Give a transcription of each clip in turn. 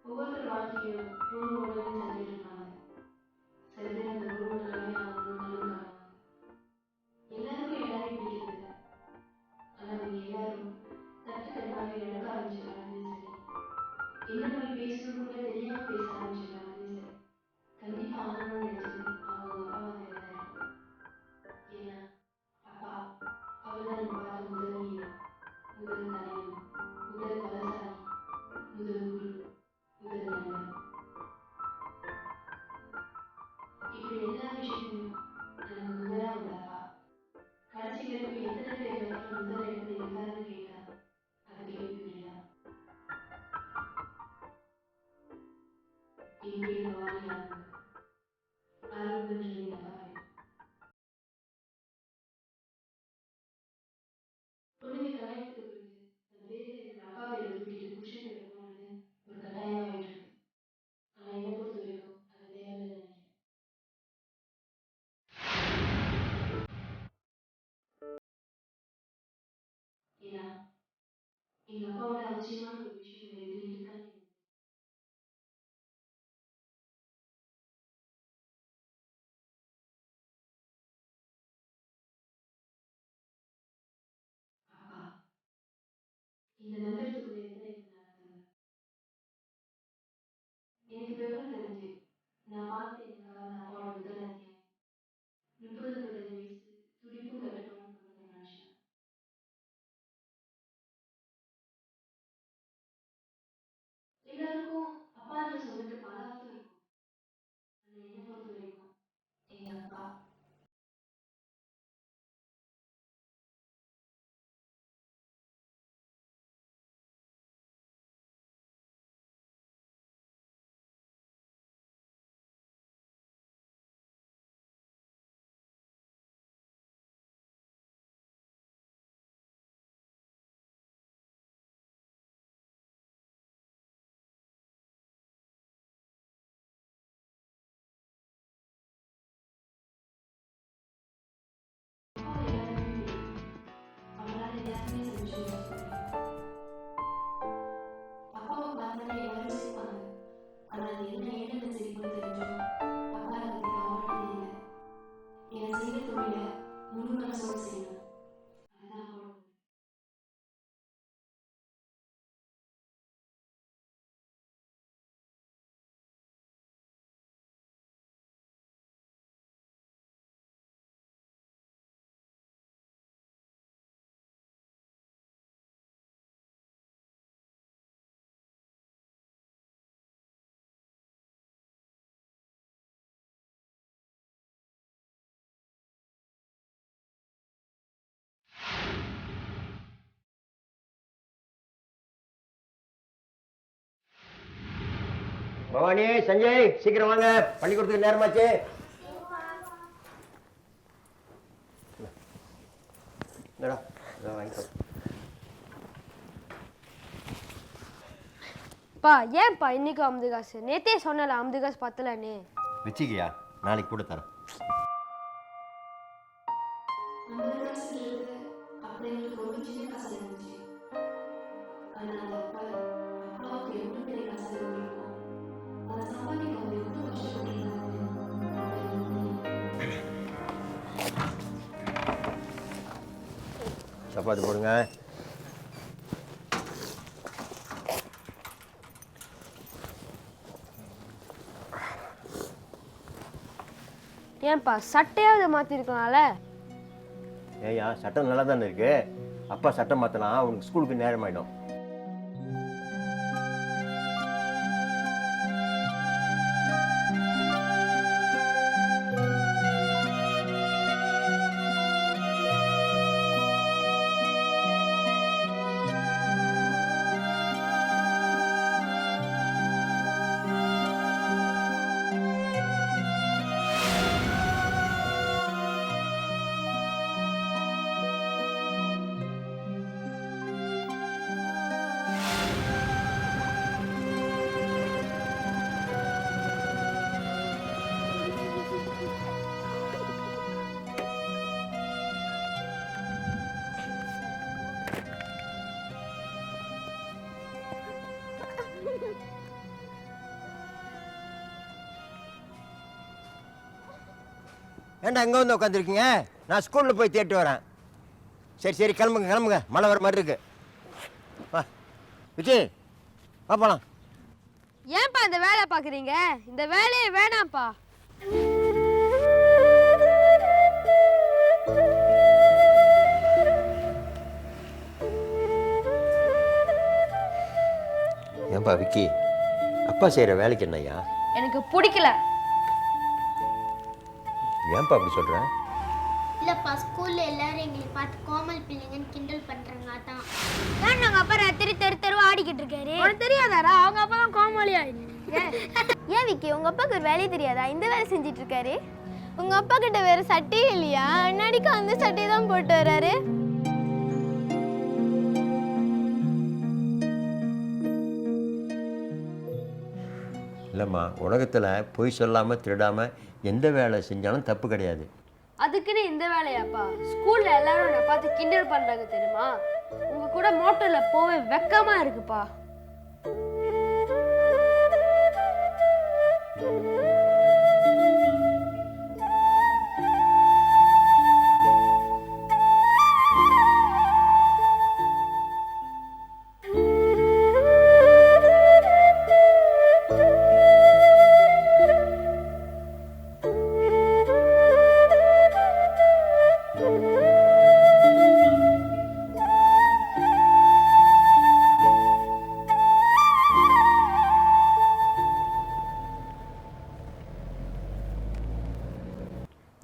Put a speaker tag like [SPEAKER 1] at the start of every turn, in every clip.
[SPEAKER 1] ஒவ்வொருத்தர் வாழ்க்கையிலும் ரோல் மாடல்னு சில பேர் இருப்பாங்க. சில பேர் அந்த ரோல் மாடலாவே ஆகணும்னு கனவு காணுவாங்க. எல்லாருக்கும் எல்லாரையும் பிடிக்கிறது இல்லை. ஆனா அவங்க எல்லாரும் தட்டு தடுமாறி நடக்க ஆரம்பிச்சிருக்காங்கன்னு சரி, என்ன போய் பேசணும்னு கூட தெரியாம பேச ஆரம்பிச்சிருக்காங்கன்னு சரி, கண்டிப்பா ஆகணும்னு நினைச்சது அவங்க அப்பா மாதிரி தான் இருக்கும். ஏன்னா அப்பா அவர்தான் நம்ம பார்த்த முதல் ஹீரோ, முதல் தலைவன், முதல் பலசாலி, முதல் குரு, முதல் நண்பன். இப்படி எல்லா விஷயத்திலும் நமக்கு முதலா வந்த அப்பா கடைசி வரைக்கும் எத்தனை பேர் லைஃப்ல முதல் இடத்துல இருக்காருன்னு கேட்டா அது கேள்விக்குறிதான். என் பேர் பவானி ஆறுமுகம். ஆறுமுகன்றது எங்க அப்பா பேர். பொண்ணுங்க கல்யாணத்துக்கு பிறகு தன் பேர்ல இருக்கிற அப்பா பேரை தூக்கிட்டு புருஷன் பேரை போடுறது ஒரு கட்டாயமா ஆயிட்டு இருக்கு. ஆனா என்னை பொறுத்த வரைக்கும் அது தேவையில்லைன்னு நினைக்கிறேன். ஏன்னா எங்க அப்பாவோட அவசியமான ஒரு விஷயம் வேற எதுவும் இருக்கான்னு எனக்கு அப்பா இந்த மந்திரத்துக்குள்ள எத்தனை இருக்குன்னு நான் சொல்லுவேன். எனக்கு விவரம் தெரிஞ்சு நான் பார்த்த எனக்காக அந்த அப்பாவோட முதல் அத்தியாயம் 30-35 வயசு துடிப்பும் தடுக்கணும்னு பிறந்த ஒரு மனுஷன். எல்லாருக்கும் அப்பான்ற சொல்லுக்கு பல அர்த்தம் இருக்கும். ஆனா என்னை பொறுத்த வரைக்கும் எங்க அப்பா அப்பாவை எல்லாருக்குமே பிடிக்கும். அவரால் எல்லாருமே சந்தோஷமா சொல்லுவேன். அப்பாவை பார்த்தாலே எல்லாரும் சிரிப்பாங்க. ஆனா அது என்ன ஏன்னு சிரிப்புன்னு தெரிஞ்சும் அப்பா அதை பத்தி கவலைப்பட்டதே இல்லை. எனக்கு செய்த தொழிலை முழு மனசோடு செய்யணும், அதுதான் அப்பாவோட கொள்கை.
[SPEAKER 2] பவானி, சஞ்சய், சீக்கிரம் வாங்க, பள்ளிக்கூடத்துக்கு நேரமாச்சு. வாங்கிக்கோ.
[SPEAKER 3] பா ஏன்ப்பா இன்னைக்கு 50 காசு? நேத்தே சொன்னல 50 காசு பத்தலன்னு.
[SPEAKER 2] வச்சுக்கியா? நாளைக்கு கூட தரேன்.
[SPEAKER 1] அந்த காசுல இருந்து அப்புறம் எங்களுக்கு ஒரு சின்ன காசு இருந்துச்சு. ஆனா அந்த அப்பாவுக்கு எவ்வளவு பெரிய காசு இருந்திருக்கும். அதை சம்பாதிக்க அவங்க எவ்வளவு கஷ்டப்பட்டிருந்தாங்க.
[SPEAKER 2] சப்பாத்தி போடுங்க.
[SPEAKER 3] ஏன்பா சட்டையாவது மாற்றிருக்கலாம்ல?
[SPEAKER 2] ஏய்யா, சட்டம் நல்லா தானே இருக்கு. அப்பா சட்டம் மாற்றினா உனக்கு ஸ்கூலுக்கு நேரம் ஆகிடும். ஏன்டா அங்கே வந்து உட்காந்துருக்கீங்க? நான் ஸ்கூலில் போய் தேட்டு வரேன். சரி கிளம்புங்க கிளம்புங்க, மழை வர மாதிரி இருக்கு. வா விஜய், வா போலாம்.
[SPEAKER 3] ஏன்பா இந்த வேலை பார்க்குறீங்க? இந்த வேலையே வேணாம்ப்பா.
[SPEAKER 2] ஏன்பா விக்கி, அப்பா செய்கிற வேலைக்கு என்னய்யா?
[SPEAKER 3] எனக்கு பிடிக்கல.
[SPEAKER 2] ஏன்பா அப்படி சொல்கிறேன்?
[SPEAKER 4] இல்லப்பா, ஸ்கூல்ல எல்லாரும் எங்களை பார்த்து கோமல் பிள்ளைங்கன்னு கிண்டல் பண்றாங்க. அதான்
[SPEAKER 3] ஏன் நாங்கள் அப்பா ராத்திரி தெரு ஆடிக்கிட்டு இருக்காரு? உனக்கு தெரியாதாரா? அவங்க அப்பா தான் கோமாளியா.
[SPEAKER 5] ஏன் விக்கி, உங்க அப்பாவுக்கு ஒரு வேலையை தெரியாதா? இந்த வேலை செஞ்சிட்டு இருக்காரு. உங்க அப்பா கிட்ட வேற சட்டையே இல்லையா? அண்ணாடிக்கு அந்த சட்டையை தான் போட்டு வர்றாரு.
[SPEAKER 2] இல்லைம்மா, உலகத்தில் பொய் சொல்லாமல் திருடாமல் எந்த வேலை செஞ்சாலும் தப்பு கிடையாது.
[SPEAKER 3] அதுக்குன்னு இந்த வேலையாப்பா? ஸ்கூல்ல எல்லாரும் என்னை பார்த்து கிண்டல் பண்றாங்க தெரியுமா? உங்க கூட மோட்டர்ல போவே வெக்கமா இருக்குப்பா.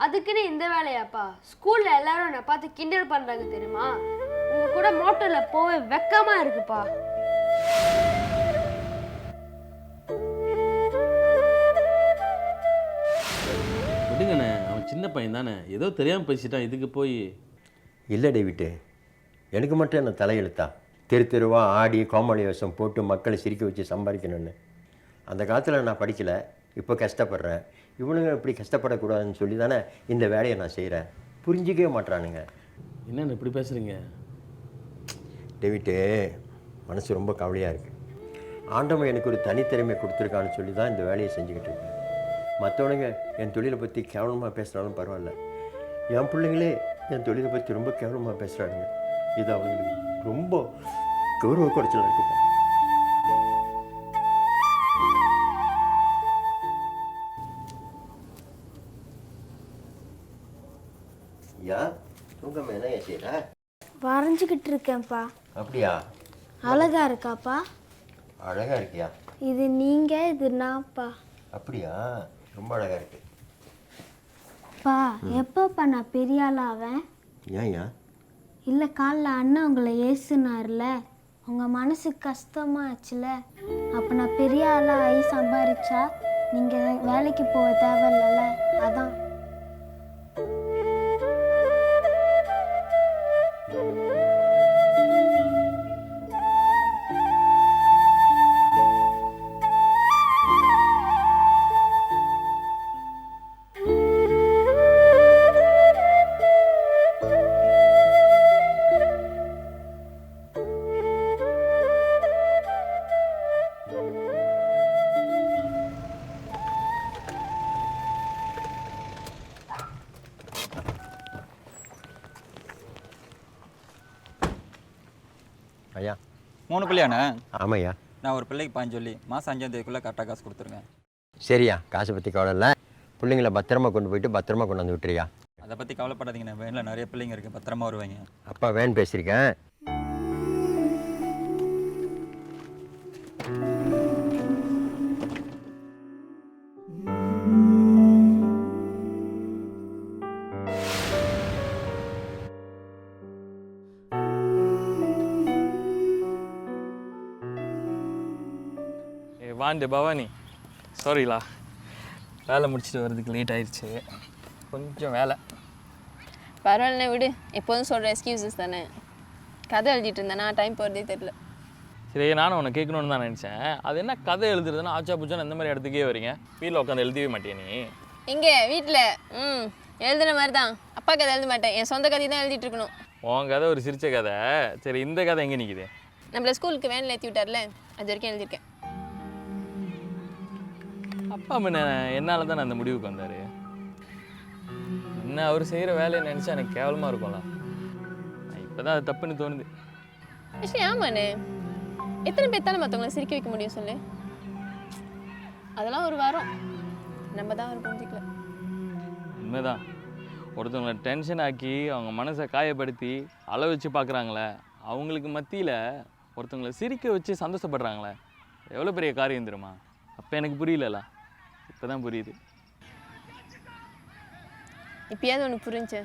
[SPEAKER 3] அதுக்குன்னு இந்த வேலையாப்பா? ஸ்கூல்ல எல்லாரும் என்னை பார்த்து கிண்டல் பண்றாங்க தெரியுமா? உங்க கூட மோட்டர்ல போவே வெக்கமா இருக்குப்பா.
[SPEAKER 6] விடுங்கண்ணே, அவன் சின்ன பையன் தானே, ஏதோ தெரியாமல் பேசிட்டான். இதுக்கு போய்
[SPEAKER 2] இல்லை டேவிட்டு, எனக்கு மட்டும் என்ன தலையெழுத்தா? தெருவா ஆடி கோமாளி வேஷம் போட்டு மக்களை சிரிக்க வச்சு சம்பாதிக்கணும்னு. அந்த காலத்தில் நான் படிக்கலை, இப்போ கஷ்டப்படுறேன். இவனுங்க இப்படி கஷ்டப்படக்கூடாதுன்னு சொல்லி தானே இந்த வேலையை நான் செய்கிறேன். புரிஞ்சிக்கவே மாட்றானுங்க.
[SPEAKER 6] என்னென்ன இப்படி பேசுகிறீங்க?
[SPEAKER 2] டேவிட்டு, மனசு ரொம்ப கவலையாக இருக்குது. ஆண்டவன் எனக்கு ஒரு தனித்திறமை கொடுத்துருக்கான்னு சொல்லி தான் இந்த வேலையை செஞ்சுக்கிட்டு இருக்கேன். மற்றவனுங்க என் தொழிலை பற்றி கேவலமாக பேசுகிறாலும் பரவாயில்ல, என் பிள்ளைங்களே என் தொழிலை பற்றி ரொம்ப கேவலமாக பேசுகிறானுங்க. இது அவங்களுக்கு ரொம்ப கௌரவ குறைச்சலாக இருக்குப்பா. யா தூங்காம என்ன செய்யற?
[SPEAKER 5] வரைஞ்சிக்கிட்டு இருக்கேன்ப்பா.
[SPEAKER 2] அப்படியா?
[SPEAKER 5] அழகா இருக்காப்பா?
[SPEAKER 2] அழகா இருக்கியா?
[SPEAKER 5] இது நீங்க, இது நான்ப்பா.
[SPEAKER 2] அப்படியா? ரொம்ப அழகா இருக்கு.
[SPEAKER 5] பா, எப்பப்பா நான் பெரிய ஆளாவேன்?
[SPEAKER 2] ஏன்யா?
[SPEAKER 5] இல்லை, காலைல அண்ணன் உங்களை ஏசுனார்ல, உங்கள் மனசுக்கு கஷ்டமா ஆச்சுல, அப்போ நான் பெரிய ஆளாக ஆகி சம்பாரிச்சா நீங்கள் வேலைக்கு போக தேவையில்ல. அதான்.
[SPEAKER 7] 3 பிள்ளையாண்ணே?
[SPEAKER 2] ஆமாய்யா.
[SPEAKER 7] நான் ஒரு பிள்ளைக்கு 5 சொல்லி மாதம் 5ஆம் தேதிக்குள்ளே கரெக்டாக காசு கொடுத்துருங்க.
[SPEAKER 2] சரியா, காசை பற்றி கவலை இல்லை. பிள்ளைங்கள பத்திரமா கொண்டு போயிட்டு பத்திரமா கொண்டு வந்து விட்டுறியா?
[SPEAKER 7] அதை பற்றி கவலைப்படாதீங்கண்ணே, வேனில் நிறைய பிள்ளைங்க இருக்குது, பத்திரமா வருவாங்க.
[SPEAKER 2] அப்பா வேன் பேசியிருக்கேன்.
[SPEAKER 8] வாண்டு பவானி, சாரிலா, வேலை முடிச்சுட்டு வர்றதுக்கு லேட் ஆயிடுச்சு, கொஞ்சம் வேலை.
[SPEAKER 9] பரவாயில்ல விடு, எப்போதும் சொல்கிற எக்ஸ்கியூசஸ் தானே. கதை எழுதிட்டு இருந்தேன்னா டைம் போகிறதே தெரில.
[SPEAKER 8] சரி, நானும் உன்னை கேட்கணுன்னு தான் நினச்சேன். அது என்ன கதை எழுதுறதுன்னா ஆச்சா பூச்சான்னு இந்த மாதிரி இடத்துக்கே வரீங்க? வீட்டில் உட்காந்து எழுதவே மாட்டியா நீ?
[SPEAKER 9] இங்கே வீட்டில் எழுதுன மாதிரி தான். அப்பா கதை எழுத மாட்டேன், என் சொந்த கதை தான் எழுதிட்டு இருக்கணும். உன்
[SPEAKER 8] கதை ஒரு சிரிச்ச கதை. சரி, இந்த கதை எங்கே நிற்குது?
[SPEAKER 9] நம்மள ஸ்கூலுக்கு வேனில் ஏற்றி விட்டார்ல, அது வரைக்கும் எழுதியிருக்கேன்.
[SPEAKER 8] அப்பா முன்ன என்னால் தான் அந்த முடிவுக்கு வந்தார். என்ன அவர் செய்கிற வேலையை நினச்சா எனக்கு கேவலமாக இருக்கும்ல. இப்போ தான் அது தப்புன்னு தோணுது.
[SPEAKER 9] ஆக்சுவலி ஆமாண்ணே, எத்தனை பேர்த்தாலும் மற்றவங்களை சிரிக்க வைக்க முடியும் சொல்லு? அதெல்லாம் ஒரு வாரம் நம்ம தான் அவர் புரிஞ்சிக்கல.
[SPEAKER 8] உண்மைதான். ஒருத்தவங்களை டென்ஷன் ஆக்கி அவங்க மனசை காயப்படுத்தி அளவு வச்சு பார்க்குறாங்களே, அவங்களுக்கு மத்தியில் ஒருத்தவங்களை சிரிக்க வச்சு சந்தோஷப்படுறாங்களே, எவ்வளோ பெரிய காரியம் தெரியுமா? அப்போ எனக்கு புரியலல்ல, இப்போ தான் புரியுது.
[SPEAKER 9] இப்பயாவது ஒன்று புரிஞ்சு.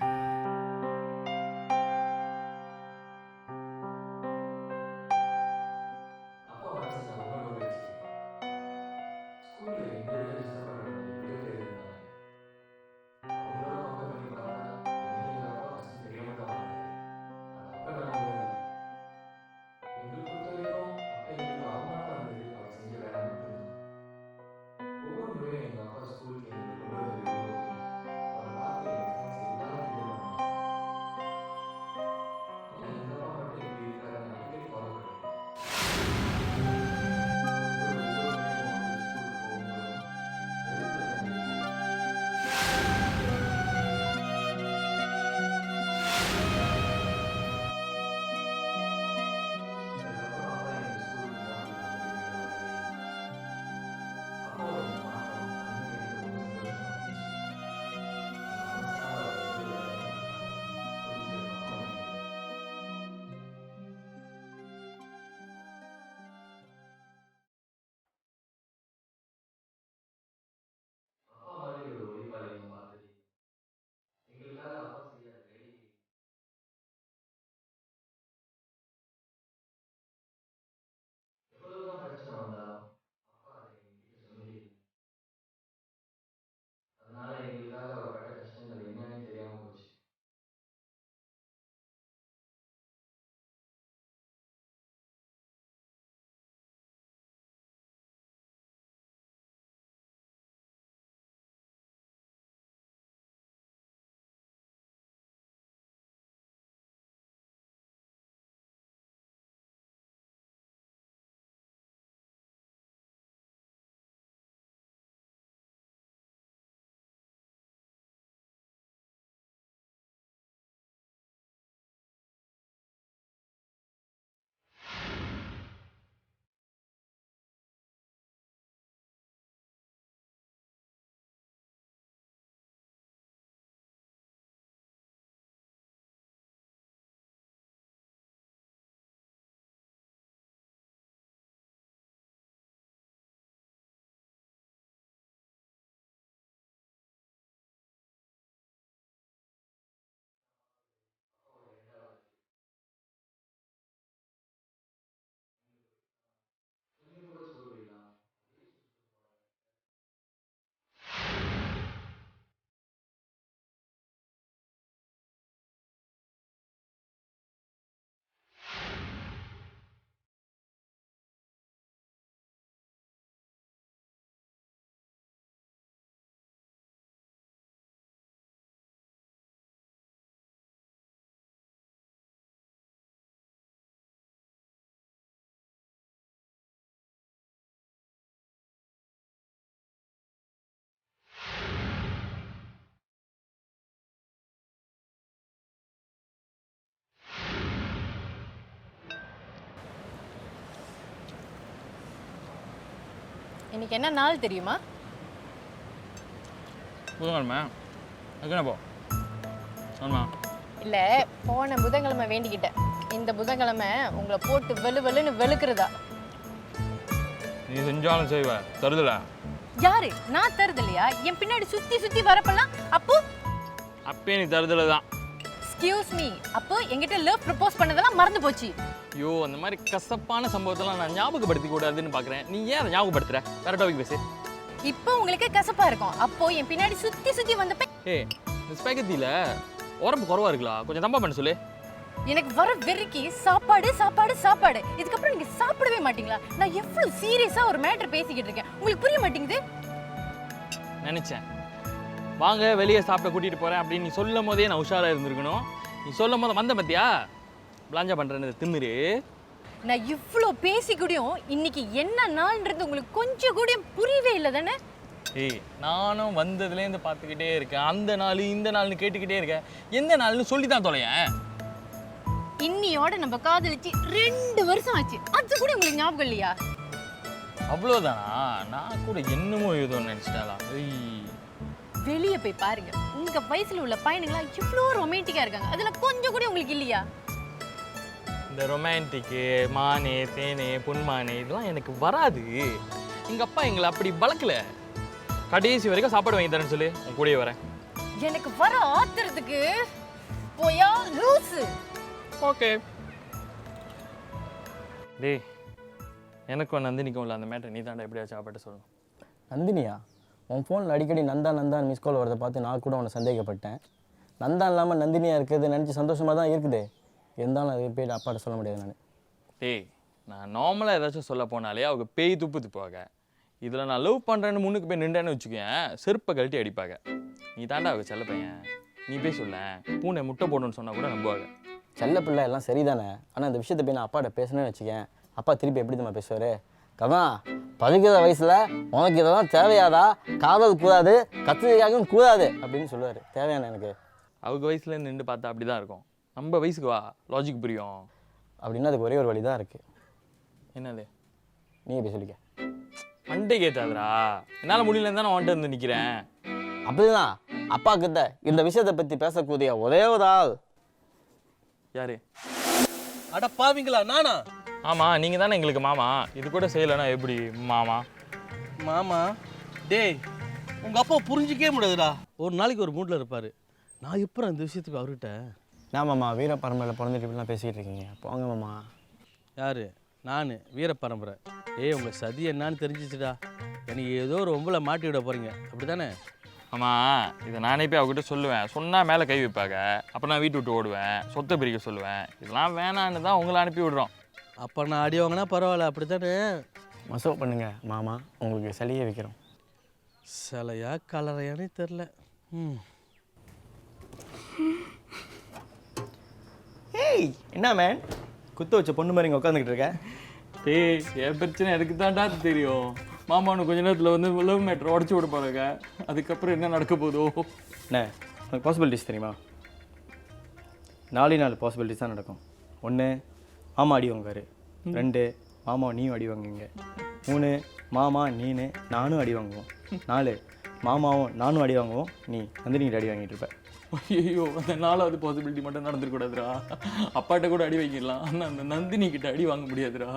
[SPEAKER 9] இன்னைக்கு என்ன நாள் தெரியுமா?
[SPEAKER 8] புதன்கிழமை எங்கே போ ஆமாம்
[SPEAKER 9] இல்லை, போன புதன்கிழமை வேண்டிக்கிட்டேன். இந்த புதன்கிழமை உங்களை போட்டு வெளுன்னு வெளுக்கிறதா.
[SPEAKER 8] நீ செஞ்சாலும் செய்வ தருதல.
[SPEAKER 9] யாரு? நான் தருது இல்லையா? என் பின்னாடி சுத்தி வரப்பெல்லாம்
[SPEAKER 8] அப்பயே நீ தருதல தான்.
[SPEAKER 9] எக்ஸ்கியூஸ் மீ, அப்போ என்கிட்ட லவ் ப்ரப்போஸ் பண்ணதெல்லாம் மறந்து போச்சு.
[SPEAKER 8] ஐயோ, அந்த மாதிரி கசப்பான சம்பவத்தெல்லாம் நான் ஞாபகப்படுத்தி கூடாதுன்னு பார்க்குறேன். நீ ஏன் அதை ஞாபகப்படுத்துற? வேற டாபிக் பேசு.
[SPEAKER 9] இப்போ உங்களுக்கு கசப்பா இருக்கும். அப்போ என் பின்னாடி சுத்தி வந்தப்ப
[SPEAKER 8] இந்த ஸ்பெகத்தியில் உரப்பு குறவா இருக்கலாம், கொஞ்சம் தம்பா பண்ண சொல்லு.
[SPEAKER 9] எனக்கு வர வெறிக்கு சாப்பாடு சாப்பாடு சாப்பாடு. இதுக்கப்புறம் நீங்க சாப்பிடவே மாட்டீங்களா? நான் எவ்வளவு சீரியஸா ஒரு மேட்டர் பேசிக்கிட்டு இருக்கேன், உங்களுக்கு புரிய மாட்டேங்குது?
[SPEAKER 8] நினச்சேன் வாங்க வெளியே சாப்பிட கூட்டிகிட்டு போகிறேன் அப்படின்னு நீ சொல்லும் போதே நான் உஷாராக இருந்திருக்கணும். நீ சொல்லும் போது வந்த பத்தியா பிளாஞ்சா பண்ணுறேன்னு திமிரு.
[SPEAKER 9] நான் இவ்வளோ பேசி கூடயும் இன்னைக்கு என்ன நாள்ன்றது உங்களுக்கு கொஞ்சம் கூட புரியவே இல்லை தானே?
[SPEAKER 8] ஏய், நானும் வந்ததுலேருந்து பார்த்துக்கிட்டே இருக்கேன். அந்த நாள் இந்த நாள்னு கேட்டுக்கிட்டே இருக்கேன். எந்த நாள்னு சொல்லி தான் தொலையேன்.
[SPEAKER 9] இன்னியோட நம்ம காதலிச்சு 2 வருஷம் ஆச்சு. அது கூட உங்களுக்கு ஞாபகம் இல்லையா?
[SPEAKER 8] அவ்வளோதானா? நான் கூட என்னமோ ஏதோ நினச்சிட்டாளா?
[SPEAKER 9] வெளியே போய் பாருங்க, உங்க வயசுல உள்ள பையனுங்களா இவ்வளோ ரொமான்டிக்கா இருக்காங்க. அதுல கொஞ்சம் கூட உங்களுக்கு இல்லையா?
[SPEAKER 8] இந்த ரொமான்டிக்கு மானே தேனே புன்மானே இதெல்லாம் எனக்கு வராது. எங்கள் அப்பா எங்களை அப்படி வளர்க்கல. கடைசி வரைக்கும் சாப்பாடு வாங்கி தரேன்னு சொல்லி உன் கூடயே வரேன்.
[SPEAKER 9] எனக்கு வர ஆத்திரத்துக்கு போயா லூசு.
[SPEAKER 8] ஓகே டேய், எனக்கும் நந்தினிக்கும் உள்ள அந்த மேட்டர் நீ தாண்டா எப்படியாச்சும் சாப்பாட்டு சொல்லணும்.
[SPEAKER 10] நந்தினியா? உன் ஃபோனில் அடிக்கடி நந்தா மிஸ் கால் வரதை பார்த்து நான் கூட உன்னை சந்தேகப்பட்டேன். நந்தா இல்லாமல் நந்தினியாக இருக்கிறது நினச்சி சந்தோஷமாக தான் இருக்குது. இருந்தாலும் அது போய் அப்பாட்ட சொல்ல முடியாது. நான்
[SPEAKER 8] டேய், நான் நார்மலாக ஏதாச்சும் சொல்ல போனாலே அவங்க பேய் துப்பு துப்புவாங்க. இதில் நான் லவ் பண்ணுறேன்னு முன்னுக்கு போய் நின்றேன்னு வச்சுக்கேன், செருப்பை கழட்டி அடிப்பாங்க. நீ தாண்டா அவங்க செல்ல பையன், நீ போய் சொல்ல. பூனை முட்டை போடணும்னு சொன்னால் கூட நம்புவாங்க.
[SPEAKER 10] செல்ல பிள்ளை எல்லாம் சரிதானே, ஆனால் இந்த விஷயத்தை போய் நான் அப்பாட்ட பேசணும்னு வச்சுக்கேன், அப்பா திருப்பி எப்படி தான் பேசுவார்? கதான் படிக்கிற வயசில் உனக்கு இதெல்லாம் தேவையாதா? காதல் கூடாது, கத்திரிக்காயும் கூடாது அப்படின்னு சொல்லுவார். தேவையான எனக்கு
[SPEAKER 8] அவங்க வயசுல நின்று பார்த்தா அப்படி தான் இருக்கும். நம்ம வயசுக்கு வா, லாஜிக் புரியும்.
[SPEAKER 10] அப்படின்னா அதுக்கு ஒரே ஒரு வழி தான் இருக்குது.
[SPEAKER 8] என்னது?
[SPEAKER 10] நீ போய் சொல்லிக்க.
[SPEAKER 8] அண்டை கேட்டாதுரா, என்னால் முடியலன்னு தான் நான் வந்துட்டு வந்து நிற்கிறேன்.
[SPEAKER 10] அப்படிதான் அப்பா கிட்ட இந்த விஷயத்தை பற்றி பேசக்கூடிய ஒரே ஒரு ஆள்
[SPEAKER 8] யாரு?
[SPEAKER 6] அட பாவீங்களா, நானா?
[SPEAKER 8] ஆமாம், நீங்கள் தானே எங்களுக்கு மாமா. இது கூட செய்யலைன்னா எப்படி மாமா?
[SPEAKER 6] மாமா டேய், உங்கள் அப்பா புரிஞ்சிக்கவே முடியாதுடா. ஒரு நாளைக்கு ஒரு மூட்டில் இருப்பார். நான் இப்போ அந்த விஷயத்துக்கு அவர்கிட்ட
[SPEAKER 10] மாமா வீர பரம்பரையில் பிறந்துட்டு இப்படிலாம் பேசிக்கிட்டு இருக்கீங்க, போங்க மாமா.
[SPEAKER 6] யார்? நான் வீர பரம்பரை. உங்கள் சதி என்னான்னு தெரிஞ்சிச்சுடா. எனக்கு ஏதோ ஒரு ஒம்பளை மாட்டி விட போகிறீங்க, அப்படி தானே?
[SPEAKER 8] ஆமாம், இதை நானே போய் அவகிட்ட சொல்லுவேன். சொன்னால் மேலே கை வைப்பாங்க. அப்புறம் நான் வீட்டு விட்டு ஓடுவேன், சொத்தை பிரிக்க சொல்லுவேன். இதெல்லாம் வேணான்னு தான் உங்களை அனுப்பி விடுறோம்.
[SPEAKER 6] அப்போ நான் அடி வாங்கினா பரவாயில்ல, அப்படி தானே?
[SPEAKER 10] மசோ பண்ணுங்க மாமா, உங்களுக்கு சளியை வைக்கிறோம்.
[SPEAKER 6] சிலையா கலரையானே தெரில.
[SPEAKER 10] ஏய், என்ன மேன் குத்து வச்ச பொண்ணு மாதிரி இங்கே உட்காந்துக்கிட்டு இருக்க?
[SPEAKER 8] டேய், என் பிரச்சனை எனக்கு தாண்டா தெரியும். மாமானு கொஞ்ச நேரத்தில் வந்து லவ் மேட்டர் உடச்சி விட போகிறாங்க. அதுக்கப்புறம் என்ன நடக்க போதோ?
[SPEAKER 10] என்ன உனக்கு பாசிபிலிட்டிஸ் தெரியுமா? 4 பாசிபிலிட்டிஸ் தான் நடக்கும். 1, மாமா அடி வாங்குவார். 2, மாமா நீயும் அடி வாங்குவீங்க. 3, மாமா நீனு நானும் அடி வாங்குவோம். 4, மாமாவும் நானும் அடி வாங்குவோம், நீ நந்தினிகிட்ட அடி வாங்கிட்டு இருப்ப.
[SPEAKER 8] ஐயோ, அந்த 4வது பாசிபிலிட்டி மட்டும் நடந்துருக்கூடாதுரா. அப்பாட்ட கூட அடி வாங்கிடலாம், ஆனால் அந்த நந்தினி கிட்ட அடி வாங்க முடியாதுரா.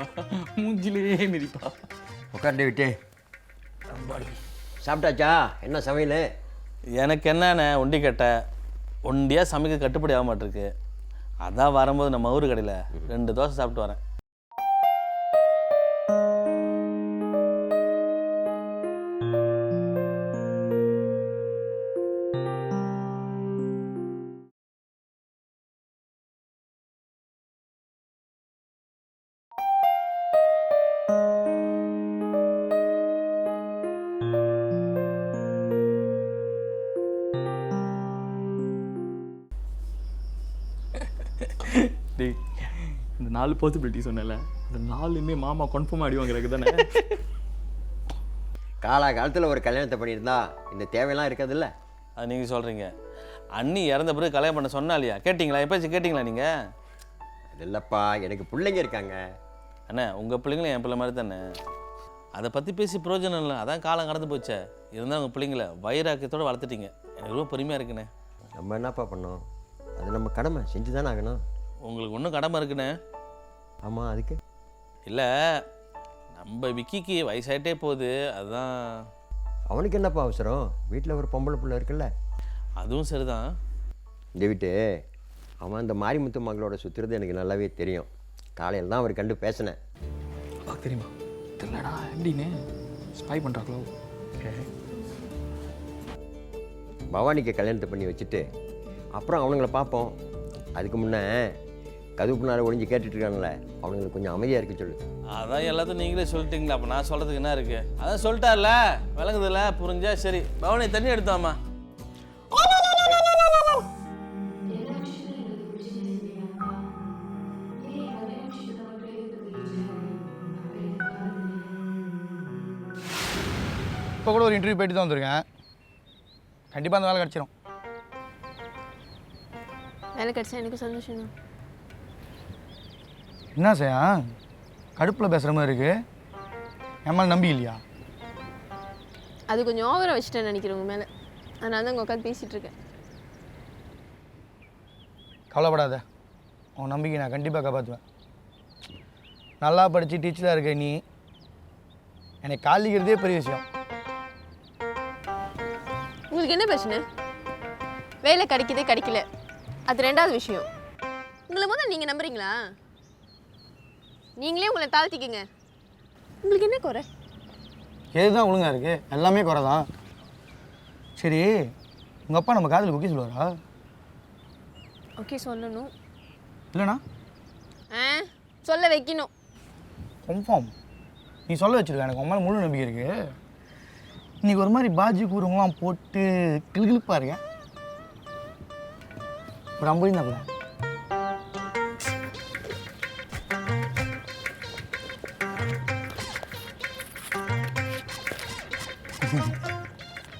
[SPEAKER 8] மூஞ்சிலே மிதிப்பா.
[SPEAKER 2] உட்காந்து விட்டு சாப்பிட்டாச்சா? என்ன சமையல்?
[SPEAKER 6] எனக்கு என்னென்ன ஒண்டி கட்ட ஒண்டியாக சமைக்க கட்டுப்படி ஆக மாட்டிருக்கு. அதான் வரும்போது நம்ம ஊர் கடையில் 2 தோசை சாப்பிட்டு வரேன்.
[SPEAKER 8] டேய், இந்த 4 பாசிபிலிட்டி சொன்னல, இந்த 4மே மாமா கன்ஃபார்ம் அடி வாங்குறதுக்கு தானே?
[SPEAKER 2] காலகாலத்தில் ஒரு கல்யாணத்தை பண்ணியிருந்தா இந்த தேவையெல்லாம் இருக்காதுல்ல.
[SPEAKER 6] அது நீங்கள் சொல்கிறீங்க. அண்ணி இறந்த பிறகு கல்யாணம் பண்ண சொன்னா இல்லையா? கேட்டிங்களா? எப்போச்சு கேட்டிங்களா நீங்கள்?
[SPEAKER 2] அது இல்லைப்பா, எனக்கு பிள்ளைங்க இருக்காங்க.
[SPEAKER 6] அண்ணே, உங்கள் பிள்ளைங்களும் என் பிள்ளை மாதிரி தானே? அதை பற்றி பேசி பிரயோஜனம் இல்லை, அதான் காலம் கடந்து போச்சே. இருந்தால் உங்கள் பிள்ளைங்கள வயிறாக்கத்தோடு வளர்த்துட்டீங்க. எனக்கு ரொம்ப பெருமையாக இருக்குண்ணே.
[SPEAKER 2] நம்ம என்னப்பா பண்ணோம், அது நம்ம கடமை, செஞ்சு தானே ஆகணும்.
[SPEAKER 6] உங்களுக்கு ஒன்றும் கடமை இருக்குண்ணே.
[SPEAKER 2] ஆமாம், அதுக்கு
[SPEAKER 6] இல்லை, நம்ம விக்கிக்கு வயசாயிட்டே போகுது, அதுதான்.
[SPEAKER 2] அவனுக்கு என்னப்பா அவசரம், வீட்டில் ஒரு பொம்பளை பிள்ளை இருக்குல்ல.
[SPEAKER 6] அதுவும் சரிதான்.
[SPEAKER 2] இந்த வீட்டு அவன் அந்த மாரிமுத்து மகளோட சுற்றுறது எனக்கு நல்லாவே தெரியும். காலையில் தான் அவர் கண்டு பேசினேன்.
[SPEAKER 11] தெரியுமா தெரியலடா, எப்படின்னு ஸ்பை பண்ணுறாங்களோ.
[SPEAKER 2] பவானிக்கு கல்யாணத்தை பண்ணி வச்சுட்டு அப்புறம் அவனுங்களை பார்ப்போம். அதுக்கு முன்னே கதுப்பு நாள் ஒழிஞ்சு கேட்டுட்ருக்கானுங்களே, அவனுங்களுக்கு கொஞ்சம் அமைதியாக இருக்க சொல்லு.
[SPEAKER 6] அதான் எல்லாத்தையும் நீங்களே சொல்லிட்டீங்களா, அப்போ நான் சொல்கிறதுக்கு என்ன இருக்குது? அதான் சொல்லிட்டார்ல, விளங்குதில்ல, புரிஞ்சா சரி. பவானி தண்ணி எடுத்தாமா.
[SPEAKER 11] இப்போ கூட ஒரு இன்டர்வியூ போயிட்டு தான் வந்திருக்கேன். கண்டிப்பாக அந்த வேலை கிடச்சிரும்.
[SPEAKER 9] வேலை கிடைச்சா எனக்கு சந்தோஷம் தான்.
[SPEAKER 11] என்ன செய்யா கடுப்பில் பேசுகிற மாதிரி இருக்கு, என் மேலே நம்பி இல்லையா?
[SPEAKER 9] அது கொஞ்சம் ஓவராக வச்சுட்டேன்னு நினைக்கிறேன் உங்கள் மேலே. அதனால தான் உங்கள் உட்காந்து பேசிகிட்டு இருக்கேன்.
[SPEAKER 11] கவலைப்படாத, உன் நம்பிக்கை நான் கண்டிப்பாக காப்பாற்றுவேன். நல்லா படித்து டீச்சராக இருக்க நீ என்னை காலிக்கிறதே பெரிய விஷயம்.
[SPEAKER 9] உங்களுக்கு என்ன பிரச்சனை? வேலை கிடைக்குது கிடைக்கல, அது ரெண்டாவது விஷயம். உங்களை முதல்ல நீங்கள் நம்புறீங்களா? நீங்களே உங்களை தாழ்த்திக்கங்க. உங்களுக்கு என்ன குறை?
[SPEAKER 11] எதுதான் ஒழுங்காக இருக்குது, எல்லாமே குறை தான். சரி, உங்கள் அப்பா நம்ம காதில் ஓகே சொல்லுவாரா?
[SPEAKER 9] ஓகே சொல்லணும்.
[SPEAKER 11] இல்லைண்ணா
[SPEAKER 9] சொல்ல வைக்கணும்.
[SPEAKER 11] கன்ஃபார்ம் நீ சொல்ல வச்சுருக்க, எனக்கு உன் மேலே முழு நம்பிக்கை இருக்குது. இன்றைக்கி ஒரு மாதிரி பாஜி கூறுங்களாம் போட்டு கிளுகிழுப்பாக இருக்கேன். ஒரு 50 தான் கூட.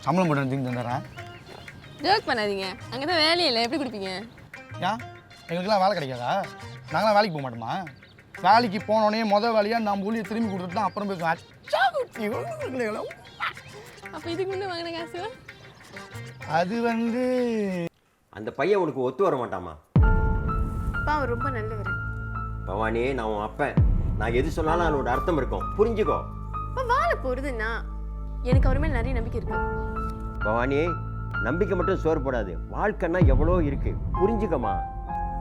[SPEAKER 11] சம்பளம் போட்டு தூக்கி தந்துடுறேன்.
[SPEAKER 9] ஜோக் பண்ணாதீங்க, அங்கே தான் வேலையே இல்லை, எப்படி கொடுப்பீங்க?
[SPEAKER 11] ஏன் எங்களுக்கெல்லாம் வேலை கிடைக்காதா? நாங்களாம் வேலைக்கு போக மாட்டோமா? வேலைக்கு போனோடனே மொதல் வேலையாக நம்ம ஊழியை திரும்பி கொடுத்துட்டு தான் அப்புறம் பேசுவேன்.
[SPEAKER 9] அப்போ இதுக்கு முன்னே வாங்கின காசு
[SPEAKER 11] அது வந்து
[SPEAKER 2] அந்த பையன் உனக்கு ஒத்து வர மாட்டாமா?
[SPEAKER 9] அப்பா அவர் ரொம்ப நல்லவர்.
[SPEAKER 2] பவானி, நான் உன் அப்பன், நான் எது சொன்னாலும் அதோட அர்த்தம் இருக்கும், புரிஞ்சுக்கோ.
[SPEAKER 9] இப்போ வாழ போகிறதுன்னா எனக்கு அவர் மேலே நிறைய நம்பிக்கை இருக்கு.
[SPEAKER 2] பவானி, நம்பிக்கை மட்டும் சோறு போடாது, வாழ்க்கைன்னா எவ்வளோ இருக்கு, புரிஞ்சுக்கம்மா.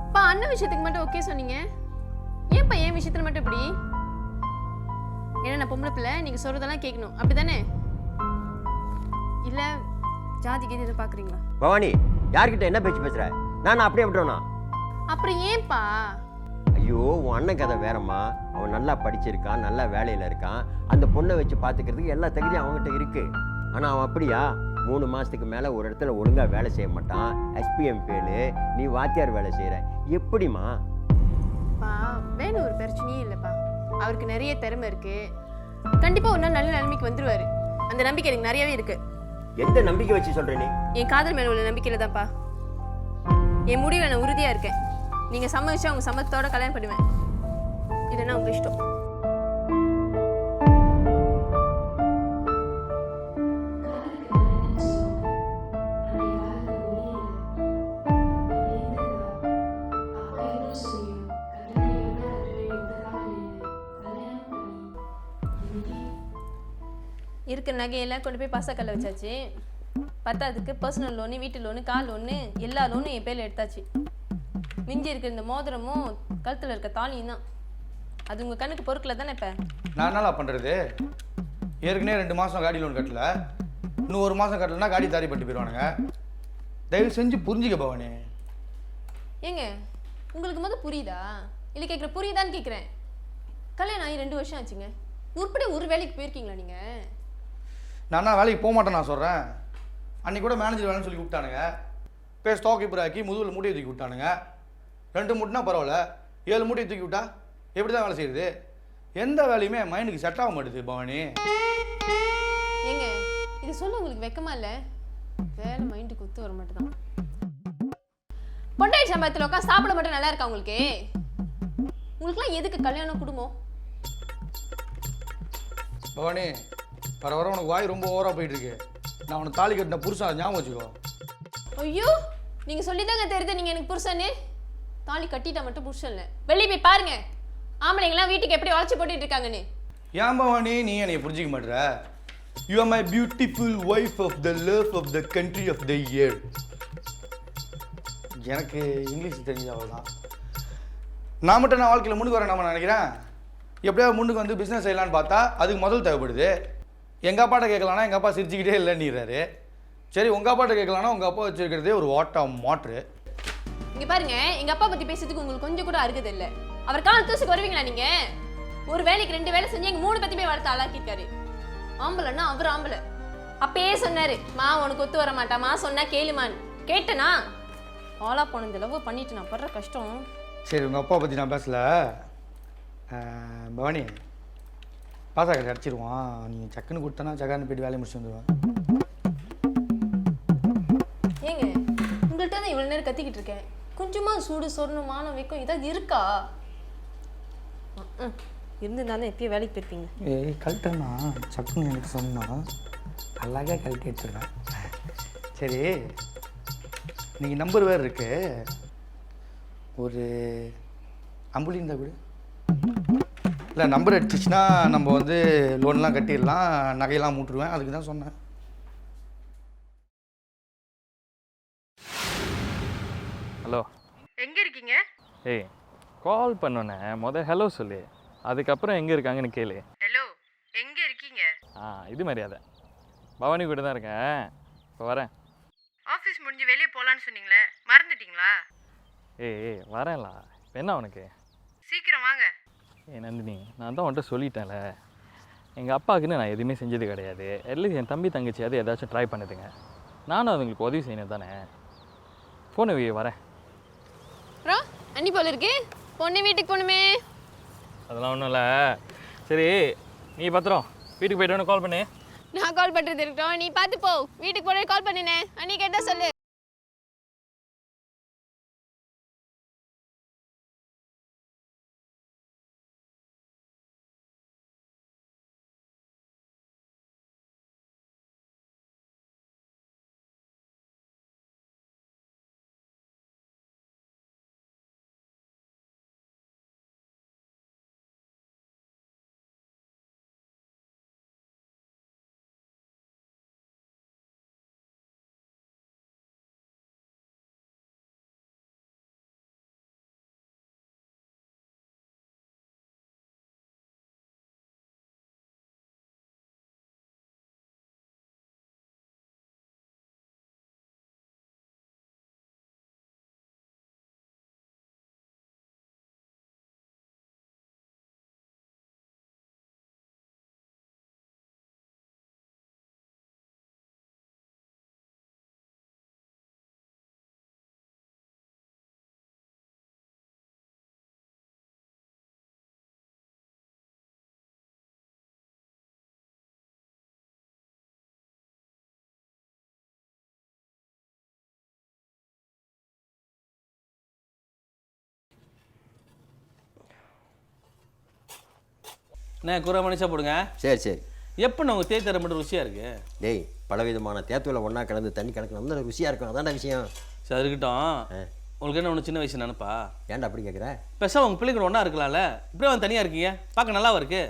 [SPEAKER 9] அப்பா அண்ணன் விஷயத்துக்கு மட்டும் ஓகே சொன்னீங்க, ஏன்ப்பா என் விஷயத்தில் மட்டும் இப்படி? ஏன்னா நான் பொம்பளை பிள்ளை, நீங்கள் சொல்கிறதெல்லாம் கேட்கணும், அப்படி தானே? இல்லை ஜாதிக்கு எது பார்க்குறீங்களா?
[SPEAKER 2] பவானி, யார்கிட்ட என்ன பேச்சு பேசுற? நான் அப்படியே விட்டோனா?
[SPEAKER 9] அப்புறம் ஏன்பா?
[SPEAKER 2] ஐயோ, உன் அண்ணன் கதை வேறம்மா. அவன் நல்லா படிச்சிருக்கான், நல்லா வேலையில் இருக்கான், அந்த பொண்ணை வச்சு பார்த்துக்கிறதுக்கு எல்லா தகுதியும் அவங்ககிட்ட இருக்கு. ஆனால் அவன் அப்படியா 3 மாதத்துக்கு மேலே ஒரு இடத்துல ஒழுங்காக வேலை செய்ய மாட்டான், எஸ்பிஎம் பேலு, நீ வாத்தியார் வேலை செய்கிற, எப்படிம்மா?
[SPEAKER 9] பா வேணும், ஒரு பிரச்சனையும் இல்லைப்பா, அவருக்கு நிறைய திறமை இருக்கு, கண்டிப்பாக ஒரு நாள் நல்ல நிலைமைக்கு வந்துடுவார். அந்த நம்பிக்கை எனக்கு நிறையவே இருக்கு.
[SPEAKER 2] எந்த நம்பிக்கை வச்சு சொல்ற நீ?
[SPEAKER 9] என் காதல் மேலே உள்ள நம்பிக்கையில் தான்ப்பா. என் முடிவில் நான் உறுதியாக இருக்கேன். நீங்கள் சம்மதிச்சா உங்கள் சம்மதத்தோட கல்யாணம் பண்ணுவேன், இல்லைன்னா உங்கள் இஷ்டம். இருக்கிற நகையெல்லாம் கொண்டு போய் பசக்கல்ல வச்சாச்சு. பத்தாதுக்கு பர்சனல் லோனு, வீட்டு லோனு, கார் லோனு, எல்லா லோனும் என் பேரில் எடுத்தாச்சு. மிஞ்சி இருக்கிற இந்த மோதிரமும் கழுத்தில் இருக்க தாலியும் தான். அது உங்கள் கண்ணுக்கு பொறுக்கல தானே? இப்போ
[SPEAKER 11] நான் என்னலாம் பண்ணுறது? ஏற்கனவே 2 மாதம் காடி லோன் கட்டல, இன்னும் 1 மாதம் கட்டலைன்னா காடி தாரி பட்டு போயிடுவானுங்க. தயவு செஞ்சு புரிஞ்சுக்க பவானி.
[SPEAKER 9] ஏங்க உங்களுக்கு முதல் புரியுதா இல்லை கேட்குற? புரியுதான்னு கேட்குறேன். கல்யாணம் ஆகி 2 வருஷம் ஆச்சுங்க, உருப்படியே ஒரு வேலைக்கு போயிருக்கீங்களா நீங்கள்?
[SPEAKER 11] நான் வேலைக்கு போக மாட்டேன் நான் சொல்கிறேன். அன்றைக்கி கூட மேனேஜர் வேலைன்னு சொல்லி கூப்பிட்டானுங்க, பேர் ஸ்டாக் கீப்பர் ஆக்கி முதுகில் மூட்டையை தூக்கி விட்டானுங்க. 2 மூட்டைனா பரவாயில்ல, 7 மூட்டையை தூக்கி விட்டா எப்படி தான் வேலை செய்யுது? எந்த வேலையுமே மைண்டுக்கு செட் ஆக மாட்டேது பவானி.
[SPEAKER 9] ஏங்க இது சொல்ல உங்களுக்கு வெக்கமா இல்லை? வேலை மைண்டுக்கு ஒத்து வர மட்டும் தான். பொண்டாட்டி சம்பளத்தில் உட்காந்து சாப்பிட மட்டும் நல்லா இருக்கா உங்களுக்கு? உங்களுக்குலாம் எதுக்கு கல்யாணம், குடும்பம்?
[SPEAKER 11] பவானி வர வர உனக்கு வாய் ரொம்ப ஓவராக போயிட்டு இருக்கு. நான் உனக்கு தாலி கட்டின புருஷன் ஞாபகம் வச்சுக்கோ.
[SPEAKER 9] ஐயோ நீங்கள் சொல்லிதாங்க தெரியுது நீங்கள் எனக்கு புருஷன்னு. தாலி கட்டிட்டா மட்டும் புருஷன் இல்லை, வெளியே போய் பாருங்க ஆம்பளைங்களாம் வீட்டுக்கு எப்படி உழைச்சி போட்டுட்டு இருக்காங்கன்னு.
[SPEAKER 11] ஏன் பவானி நீ என்னை புரிஞ்சிக்க மாட்டேற? You are my beautiful wife of the love of the country of the year. எனக்கு இங்கிலீஷ் தெரிஞ்சவள் தான். நான் மட்டும் நான் வாழ்க்கையில் முன்னுக்கு வரேன் நம்ம நினைக்கிறேன். எப்படியாவது முன்னுக்கு வந்து பிஸ்னஸ் செய்யலான்னு பார்த்தா அதுக்கு முதல் தேவைப்படுது. எங்கள் அப்பாட்ட கேட்கலான்னா எங்கள் அப்பா சிரிச்சுக்கிட்டே இல்லைன்னுறாரு. சரி உங்கள் அப்பாட்ட கேட்கலான்னா உங்கள் அப்பா வச்சுருக்கிறதே ஒரு வாட்டா மாட்ரு.
[SPEAKER 9] இங்கே பாருங்க, எங்கள் அப்பா பற்றி பேசுறதுக்கு உங்களுக்கு கொஞ்சம் கூட அருகது இல்லை. அவர் கால் தூசுக்கு வருவீங்களா நீங்கள்? ஒரு வேலைக்கு 2 வேலை செஞ்சு எங்கள் 3 பற்றியுமே வளர்த்து ஆளாக்கியிருக்காரு. ஆம்பளைன்னா அவர் ஆம்பளை. அப்பயே சொன்னார், மா உனக்கு ஒத்து வர மாட்டாமா, சொன்னா கேளுமான்னு. கேட்டேனா ஆளா போனது லவ் பண்ணிட்டு நான் படுற கஷ்டம்.
[SPEAKER 11] சரி உங்கள் அப்பா பற்றி நான் பேசல. பவானி பாசா கடை அடிச்சிடுவான். நீங்கள் சக்குன்னு கொடுத்தனா சக்கான்னு போய்ட்டு வேலையை முடிச்சு வந்துடுவேன்.
[SPEAKER 9] ஏங்க உங்கள்கிட்ட தான் இவ்வளோ நேரம் கத்திக்கிட்டு இருக்கேன். கொஞ்சமாக சூடு சொரணம் மானம் வைக்கும் ஏதாவது இருக்கா? இருந்துருந்தானே எப்பயும் வேலைக்கு போயிருப்பீங்க.
[SPEAKER 11] ஏய் கழட்டேன்னா சக்குன்னு எனக்கு சொன்னால் அழகாக கழட்டி எடுத்துருவேன். சரி நீங்கள் நம்பர் வேறு இருக்கு, ஒரு அம்புலி இருந்தால் கூட இல்லை நம்பர் அடிச்சிச்சுன்னா நம்ம வந்து லோன்லாம் கட்டிடலாம், நகையெல்லாம் மூட்டுருவேன். அதுக்கு தான் சொன்னேன்.
[SPEAKER 8] ஹலோ,
[SPEAKER 9] எங்கே இருக்கீங்க?
[SPEAKER 8] ஏய் கால் பண்ணோன்னே ஹலோ சொல்லு, அதுக்கப்புறம் எங்கே இருக்காங்கன்னு கேளு.
[SPEAKER 9] ஹலோ எங்கே இருக்கீங்க?
[SPEAKER 8] இது மரியாதை. பவானி கூட தான் இருக்கேன், இப்போ வரேன்.
[SPEAKER 9] ஆஃபீஸ் முடிஞ்சு வெளியே போகலான்னு சொன்னீங்களே, மறந்துட்டீங்களா?
[SPEAKER 8] ஏய் வரேன்ல, இப்போ என்ன உனக்கு?
[SPEAKER 9] சீக்கிரம் வாங்க.
[SPEAKER 8] நந்தினி, நான் தான் உன்கிட்ட சொல்லிட்டேன்ல, எங்கள் அப்பாவுக்குன்னு நான் எதுவுமே செஞ்சது கிடையாது. அட்லீஸ்ட் என் தம்பி தங்கச்சியாவது ஏதாச்சும் ட்ரை பண்ணுதுங்க. நானும் அதுங்களுக்கு உதவி செய்யணும் தானே. ஃபோனை வரேன்.
[SPEAKER 9] அப்புறம் அன்னி போல இருக்கு, பொண்ணு வீட்டுக்கு போகணுமே.
[SPEAKER 8] அதெல்லாம் ஒன்றும் இல்லை. சரி நீ பத்திரம் வீட்டுக்கு போய்ட்டு கால் பண்ணு.
[SPEAKER 9] நான் கால் பண்ணுறது இருக்கட்டும், நீ பார்த்து போ. வீட்டுக்கு போன கால் பண்ணினேன், அன்னி கேட்டால் சொல்லு.
[SPEAKER 6] என்ன குறை மனுஷா போடுங்க.
[SPEAKER 2] சரி சரி.
[SPEAKER 6] எப்போ உங்கள் தேத்தரை மட்டும் ருசியாக இருக்கு?
[SPEAKER 2] டேய் பலவிதமான தேத்துவில் ஒன்றா கலந்து தண்ணி கலக்கணும் தான் ருசியாக இருக்கும். அதான்டா விஷயம்.
[SPEAKER 6] சரி இருக்கட்டும். உங்களுக்கு என்ன ஒன்று சின்ன வயசு நினைப்பா?
[SPEAKER 2] ஏன்டா அப்படி கேட்குற?
[SPEAKER 6] பெருசாக உங்கள் பிள்ளைங்க ஒன்றா இருக்கலாம்ல, இப்படியே வந்து தனியாக இருக்கீங்க, பார்க்க நல்லாவா இருக்கு?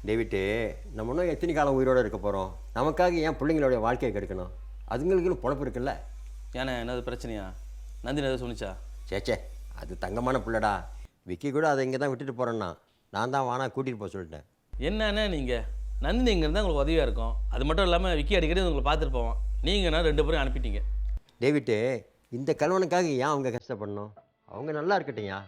[SPEAKER 2] டேவிட்டு, நம்ம இன்னும் எத்தனை காலம் உயிரோடு இருக்க போகிறோம்? நமக்காக ஏன் பிள்ளைங்களுடைய வாழ்க்கையை கெடுக்கணும்? அதுங்களுக்குன்னு பொழப்பு இருக்குல்ல.
[SPEAKER 6] ஏன்னா என்னது பிரச்சனையா? நந்தினி எதாவது சொன்னிச்சா?
[SPEAKER 2] சேச்சே, அது தங்கமான பிள்ளைடா. விக்கி கூட அதை இங்கே தான் விட்டுட்டு போகிறேன்னா நான் தான் வானா கூட்டிகிட்டு போக சொல்லிட்டேன்.
[SPEAKER 6] என்னன்னா நீங்கள் நந்தினி இங்கே இருந்தால் உங்களுக்கு உதவியாக இருக்கும். அது மட்டும் இல்லாமல் விக்கி அடிக்கடி உங்களை பார்த்துட்டு போவான். நீங்கன்னா 2 பேரும் அனுப்பிட்டீங்க.
[SPEAKER 2] டேவிட்டு, இந்த கல்வனுக்காக ஏன் அவங்க கஷ்டப்படணும்? அவங்க நல்லா இருக்கட்டையா.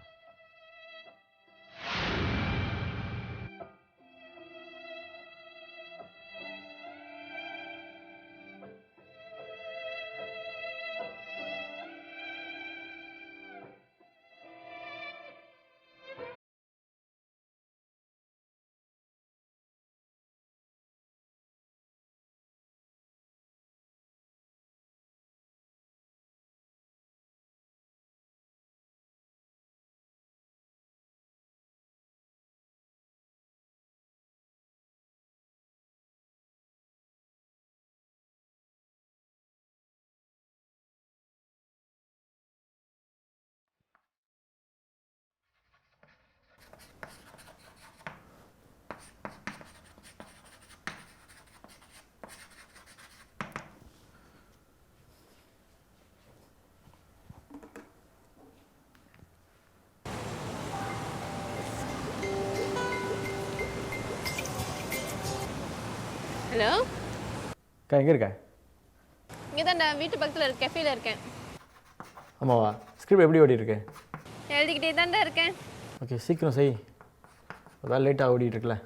[SPEAKER 9] ஹலோ
[SPEAKER 10] அக்கா எங்கே இருக்க?
[SPEAKER 9] இங்கே தான்டா வீட்டு பக்கத்தில் இருக்க கெஃபேல இருக்கேன்.
[SPEAKER 10] ஆமாவா? ஸ்கிரிப்ட் எப்படி ஓடிட்டு இருக்கு?
[SPEAKER 9] எழுதிக்கிட்டே தான்டா இருக்கேன்.
[SPEAKER 10] ஓகே சீக்கிரம் செய். அதான் லேட்டாக ஓடிட்டு இருக்குல்ல.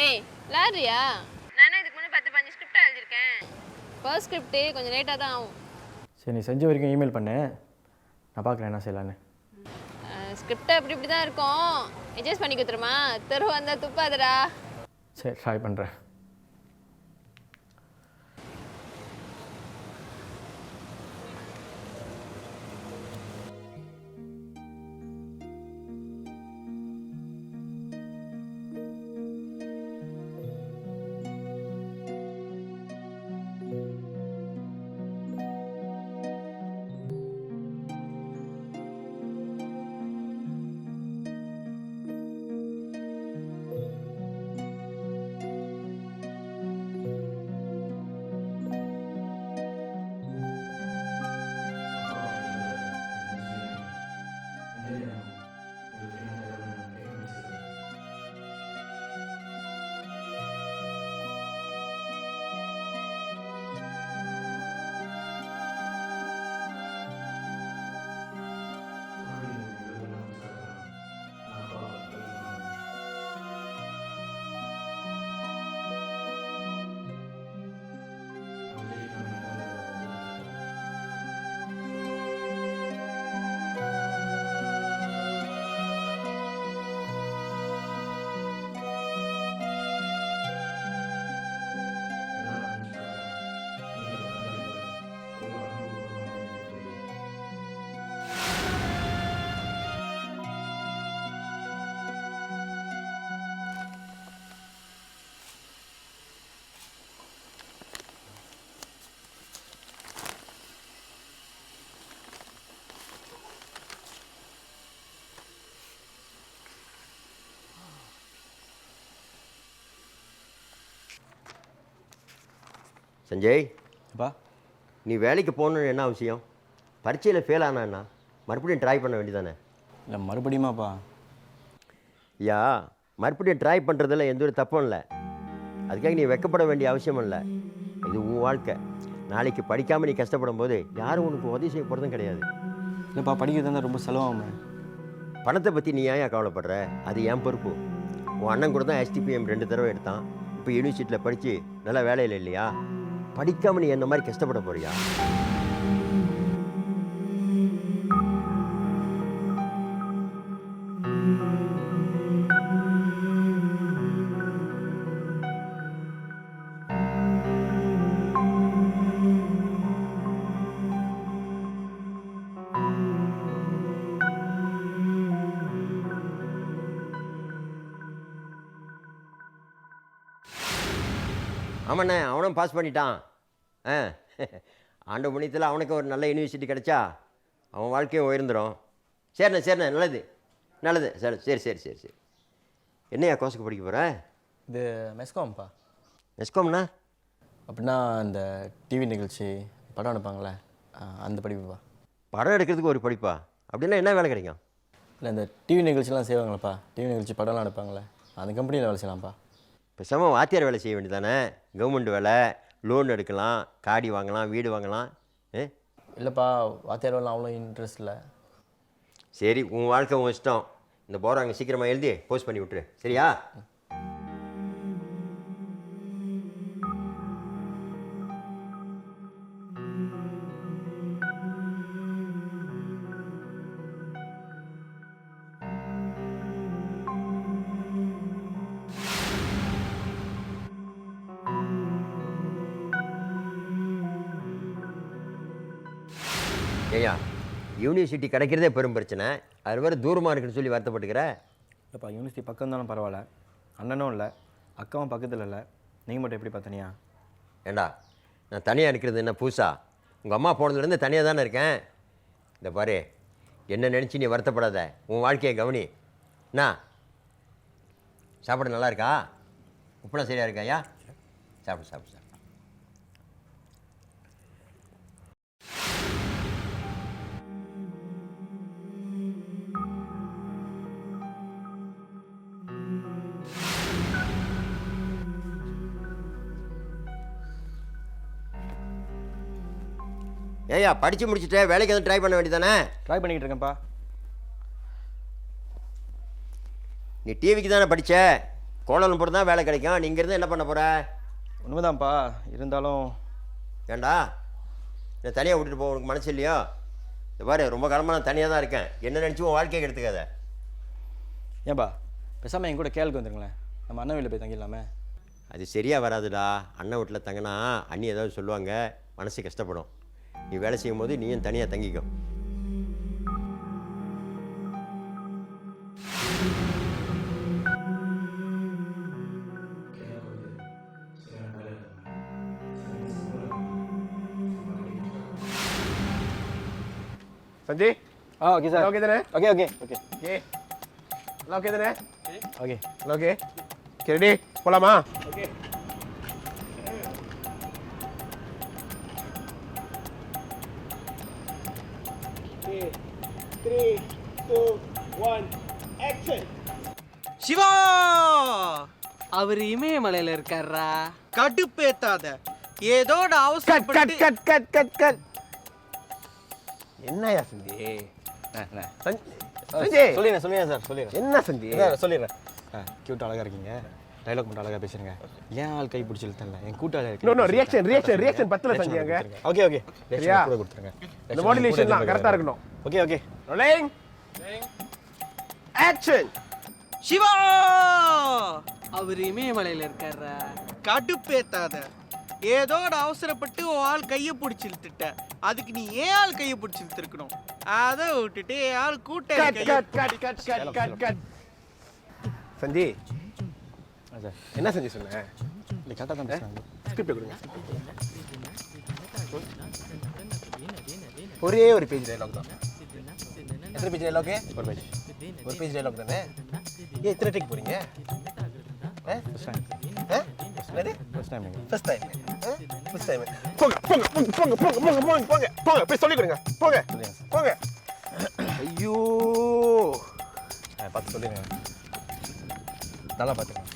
[SPEAKER 9] ஏய் லாரியா? நானும் இதுக்கு முன்னே 10-15 ஸ்கிரிப்டாக எழுதியிருக்கேன். ஃபர்ஸ்ட் ஸ்கிரிப்டே கொஞ்சம் லேட்டாக தான் ஆகும்.
[SPEAKER 10] சரி நீ செஞ்ச வரைக்கும் இமெயில் பண்ணு, நான் பார்க்குறேன் என்ன செய்யலான்னு.
[SPEAKER 9] ஸ்கிரிப்டை இப்படி தான் இருக்கும். அட்ஜஸ்ட் பண்ணி கொடுத்துருமா? தெரு வந்தால் துப்பாதடா.
[SPEAKER 10] சரி ட்ரை பண்ணுறேன்.
[SPEAKER 2] சஞ்சய்,
[SPEAKER 10] அப்பா
[SPEAKER 2] நீ வேலைக்கு போகணுன்னு என்ன அவசியம்? பரீட்சையில் ஃபெயில் ஆனா என்ன? மறுபடியும் ட்ரை பண்ண வேண்டியதானே?
[SPEAKER 10] இல்லை மறுபடியுமாப்பா?
[SPEAKER 2] யா, மறுபடியும் ட்ரை பண்ணுறதில்ல எந்த ஒரு தப்பும் இல்லை. அதுக்காக நீ வெக்கப்பட வேண்டிய அவசியம் இல்லை. இது உன் வாழ்க்கை. நாளைக்கு படிக்காமல் நீ கஷ்டப்படும் போது யாரும் உனக்கு உதவி செய்ய போகிறதும் கிடையாது.
[SPEAKER 10] இல்லைப்பா படிக்கிறது இருந்தால் ரொம்ப செலவாகும்.
[SPEAKER 2] பணத்தை பற்றி நீ ஏன் கவலைப்படுற? அது என் பொறுப்பு. உன் அண்ணன் கூட தான் STPM 2 தடவை எடுத்தான். இப்போ யூனிவர்சிட்டியில் படித்து நல்லா வேலையில் இல்லையா? படிக்காமல் நீ என்ன மாதிரி கஷ்டப்பட போறியா? ஆமாண்ணே, அவனும் பாஸ் பண்ணிட்டான். ஆண்ட புண்ணியத்தில் அவனுக்கு ஒரு நல்ல யூனிவர்சிட்டி கிடைச்சா அவன் வாழ்க்கையும் உயர்ந்துடும். சரிண்ணே சரிண்ணே, நல்லது நல்லது. சரி சரி சரி சரி சரி. என்னையா கோர்ஸுக்கு படிக்க போகிற?
[SPEAKER 10] இது மெஸ்காம்ப்பா.
[SPEAKER 2] மெஸ்காம்னா?
[SPEAKER 10] அப்படின்னா இந்த டிவி நிகழ்ச்சி படம் எடுப்பாங்களே அந்த படிப்புப்பா.
[SPEAKER 2] படம் எடுக்கிறதுக்கு ஒரு படிப்பா? அப்படின்னா என்ன வேலை கிடைக்கும்?
[SPEAKER 10] இல்லை இந்த டிவி நிகழ்ச்சிலாம் செய்வாங்களப்பா, டிவி நிகழ்ச்சி படம்லாம் எடுப்பாங்களே அந்த கம்பெனியில் வேலை செய்யலாம்ப்பா.
[SPEAKER 2] பேசாமல் வாத்தியார் வேலை செய்ய வேண்டியதானே? கவர்மெண்ட் வேலை, லோன் எடுக்கலாம், காடி வாங்கலாம், வீடு வாங்கலாம்.
[SPEAKER 10] இல்லைப்பா வாத்தியார் வேலை அவ்வளோ இன்ட்ரெஸ்ட் இல்லை.
[SPEAKER 2] சரி, உன் வாழ்க்கை உன் இஷ்டம். இந்த போர்டை அங்கே சீக்கிரமாக எழுதி போஸ்ட் பண்ணி விட்டுரு, சரியா? ஏய்யா, யூனிவர்சிட்டி கிடைக்கிறதே பெரும் பிரச்சனை. அது வேறு தூரமாக இருக்குன்னு சொல்லி வருத்தப்பட்டுக்கிற.
[SPEAKER 10] இல்லைப்பா யூனிவர்சிட்டி பக்கம் இருந்தாலும் பரவாயில்ல, அண்ணனும் இல்லை அக்காவும் பக்கத்தில் இல்லை, நீங்கள் மட்டும் எப்படிப்பா தனியா?
[SPEAKER 2] ஏண்டா, நான் தனியாக இருக்கிறது என்ன புதுசா? உங்கள் அம்மா போனதுலேருந்து தனியாக தானே இருக்கேன். இந்த பாரு, என்ன நினச்சி நீ வருத்தப்படாத, உன் வாழ்க்கையை கவனி. என்ன சாப்பாடு நல்லா இருக்கா? உப்புலாம் சரியாக இருக்கா? ஐயா சாப்பிடு சாப்பிடு சாப்பிடு. ஏய்யா படித்து முடிச்சுட்டு வேலைக்கு எதுவும் ட்ரை பண்ண வேண்டியதானே?
[SPEAKER 10] ட்ரை பண்ணிக்கிட்டு இருக்கேன்ப்பா.
[SPEAKER 2] நீ டிவிக்கு தானே படித்த, கோலாலம்பூர் தான் வேலை கிடைக்கும். நீங்கள் இருந்து என்ன பண்ண போகிற?
[SPEAKER 10] உண்மைதான்ப்பா, இருந்தாலும்
[SPEAKER 2] ஏண்டா நான் தனியாக விட்டுட்டு போக உனக்கு மனசு இல்லையோ? இந்த பாரு, ரொம்ப காலமாக நான் தனியாக தான் இருக்கேன். என்ன நினச்சி உன் வாழ்க்கையை எடுத்துக்காத.
[SPEAKER 10] ஏன்பா பேசாமல் என் கூட கேளுக்கு வந்துருங்களேன், நம்ம அண்ணன் வீட்டில் போய் தங்கிடலாமே.
[SPEAKER 2] அது சரியாக வராதுடா. அண்ணன் வீட்டில் தங்கினா அண்ணி ஏதாவது சொல்லுவாங்க, மனசு கஷ்டப்படும். நீ வேலை செய்யும் போது நீயும் தனியாக தங்கிக்கோ.
[SPEAKER 12] Sanjay,
[SPEAKER 10] okay sir.
[SPEAKER 12] ஓகே தானே?
[SPEAKER 10] ஓகே ஓகே ஓகே
[SPEAKER 12] ஓகே எல்லாம் ஓகே தானே?
[SPEAKER 10] ஓகே
[SPEAKER 12] ஓகே ரெடி போலாமா?
[SPEAKER 10] ஓகே.
[SPEAKER 13] சிவா அவர் இமயமலையில இருக்காரா? கடுப்பேத்தாத, ஏதோட அவசரப்பட்டு
[SPEAKER 12] கட் கட் கட் கட். என்னையா சந்தி? சஞ்சய்
[SPEAKER 10] சொல்லிடுறேன் சார், சொல்லிடுறேன்.
[SPEAKER 12] என்ன சஞ்சய்?
[SPEAKER 10] சொல்லிடுறேன். கியூட் அழகாக இருக்கீங்க, டைலாக் மட்டும் அழகாக பேசுறீங்க. ஏன் ஆள் கை பிடிச்சி இழுத்தல, என் கூட்டாளி
[SPEAKER 12] நோ ரியாக்ஷன் பத்தல சஞ்சய். அங்க
[SPEAKER 10] ஓகே ஓகே
[SPEAKER 12] சரியா?
[SPEAKER 10] கூட கொடுத்துருங்க.
[SPEAKER 12] இந்த மாடுலேஷன்லாம் கரெக்டா இருக்கணும்.
[SPEAKER 10] Okay okay
[SPEAKER 12] rolling action.
[SPEAKER 13] Siva அவர் இமயமலையில இருக்காரா? கடுப்பேத்தாத, ஏதோட அவசரப்பட்டு உன் ஆள் கையை பிடிச்சி இழுத்துட்ட. அதுக்கு நீ ஏன் ஆள் கையை பிடிச்சி இழுத்துருக்கணும். அதை விட்டுட்டு ஆள் கூட்ட.
[SPEAKER 12] சஞ்சி
[SPEAKER 10] சார்,
[SPEAKER 12] என்ன செஞ்சு சொன்னேன்?
[SPEAKER 10] இல்லை கரெக்டாக தான் பேசுகிறாங்க.
[SPEAKER 12] ஸ்கிரிப்ட் கொடுங்க. ஒரே ஒரு பேஜ் டைலாக் தான். எத்தனை பேஜ் டைலாக்? ஒரு பேஜ் டைலாக் தானே? ஏன் இத்தனை டேக் போறீங்க?
[SPEAKER 10] First time.
[SPEAKER 12] போங்க போய் சொல்லி கொடுங்க. போங்க. ஐயோ,
[SPEAKER 10] பார்த்து சொல்லிடுங்க, நல்லா பார்த்துக்கோங்க.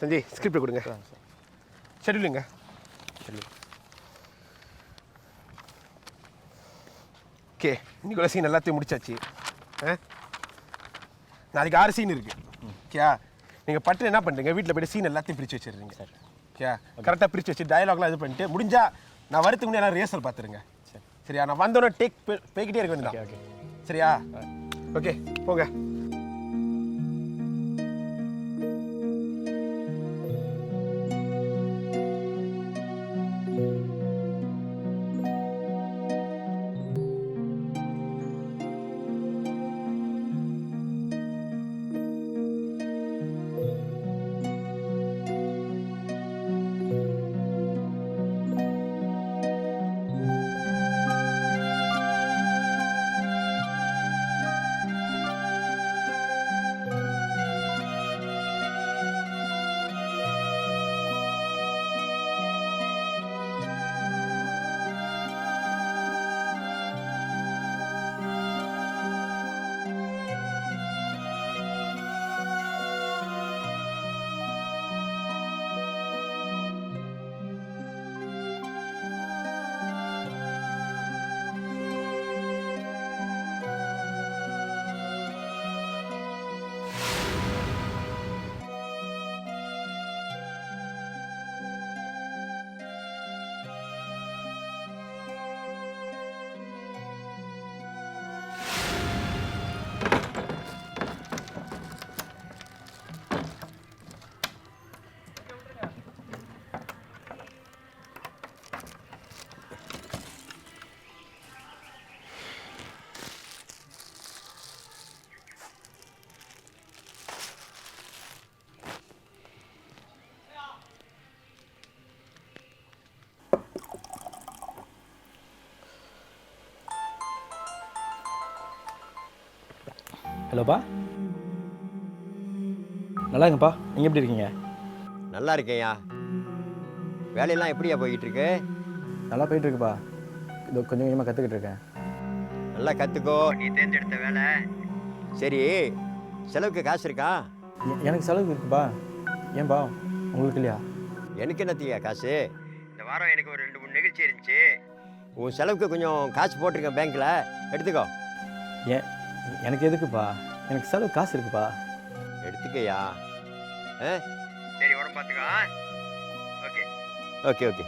[SPEAKER 12] சஞ்சய் ஸ்கிரிப்ட் கொடுங்க. ஷெட்யூலுங்க. ஓகே, இன்னைக்குள்ள சீன் எல்லாத்தையும் முடிச்சாச்சு. நாளைக்கு 6 சீன் இருக்கு. ஓகே, நீங்கள் பட்டு என்ன பண்ணுறீங்க, வீட்டில் போய்ட்டு சீன் எல்லாத்தையும் பிரித்து வச்சிடுறீங்க. சார் ஓகே, கரெக்டாக பிரித்து வச்சு டயலாக்லாம் இது பண்ணிட்டு முடிஞ்சா நான் வரத்துக்கு முன்னாடி எல்லாம் ரிஹர்சல் பார்த்துருங்க. சரியா? நான் வந்தோடனே டேக் போய்கிட்டே இருக்க வேண்டியதான். ஓகே சரியா? ஓகே போங்க.
[SPEAKER 10] ஹலோப்பா, நல்லா இருங்கப்பா. நீங்கள் எப்படி இருக்கீங்க?
[SPEAKER 2] நல்லா இருக்கேன்யா. வேலையெல்லாம் எப்படியா போய்கிட்டு இருக்கு?
[SPEAKER 10] நல்லா போயிட்டுருக்குப்பா. இதோ கொஞ்சம் கொஞ்சமாக கற்றுக்கிட்டு இருக்கேன்.
[SPEAKER 2] நல்லா கற்றுக்கோ, நீ தேர்ந்தெடுத்த வேலை. சரி, செலவுக்கு காசு இருக்கா?
[SPEAKER 10] எனக்கு செலவுக்கு இருக்குப்பா. ஏன்பா உங்களுக்கு இல்லையா?
[SPEAKER 2] எனக்கு என்னத்தியா காசு? இந்த வாரம் எனக்கு ஒரு 2-3 நிகழ்ச்சி இருந்துச்சு. உன் செலவுக்கு கொஞ்சம் காசு போட்டிருக்கேன் பேங்க்கில், எடுத்துக்கோ.
[SPEAKER 10] ஏன் எனக்கு எதுக்குப்பா? எனக்கு செலவு காசு இருக்குப்பா.
[SPEAKER 2] எடுத்துக்கையா. சரி, உடம்பு பார்த்துக்கோ. Okay okay okay.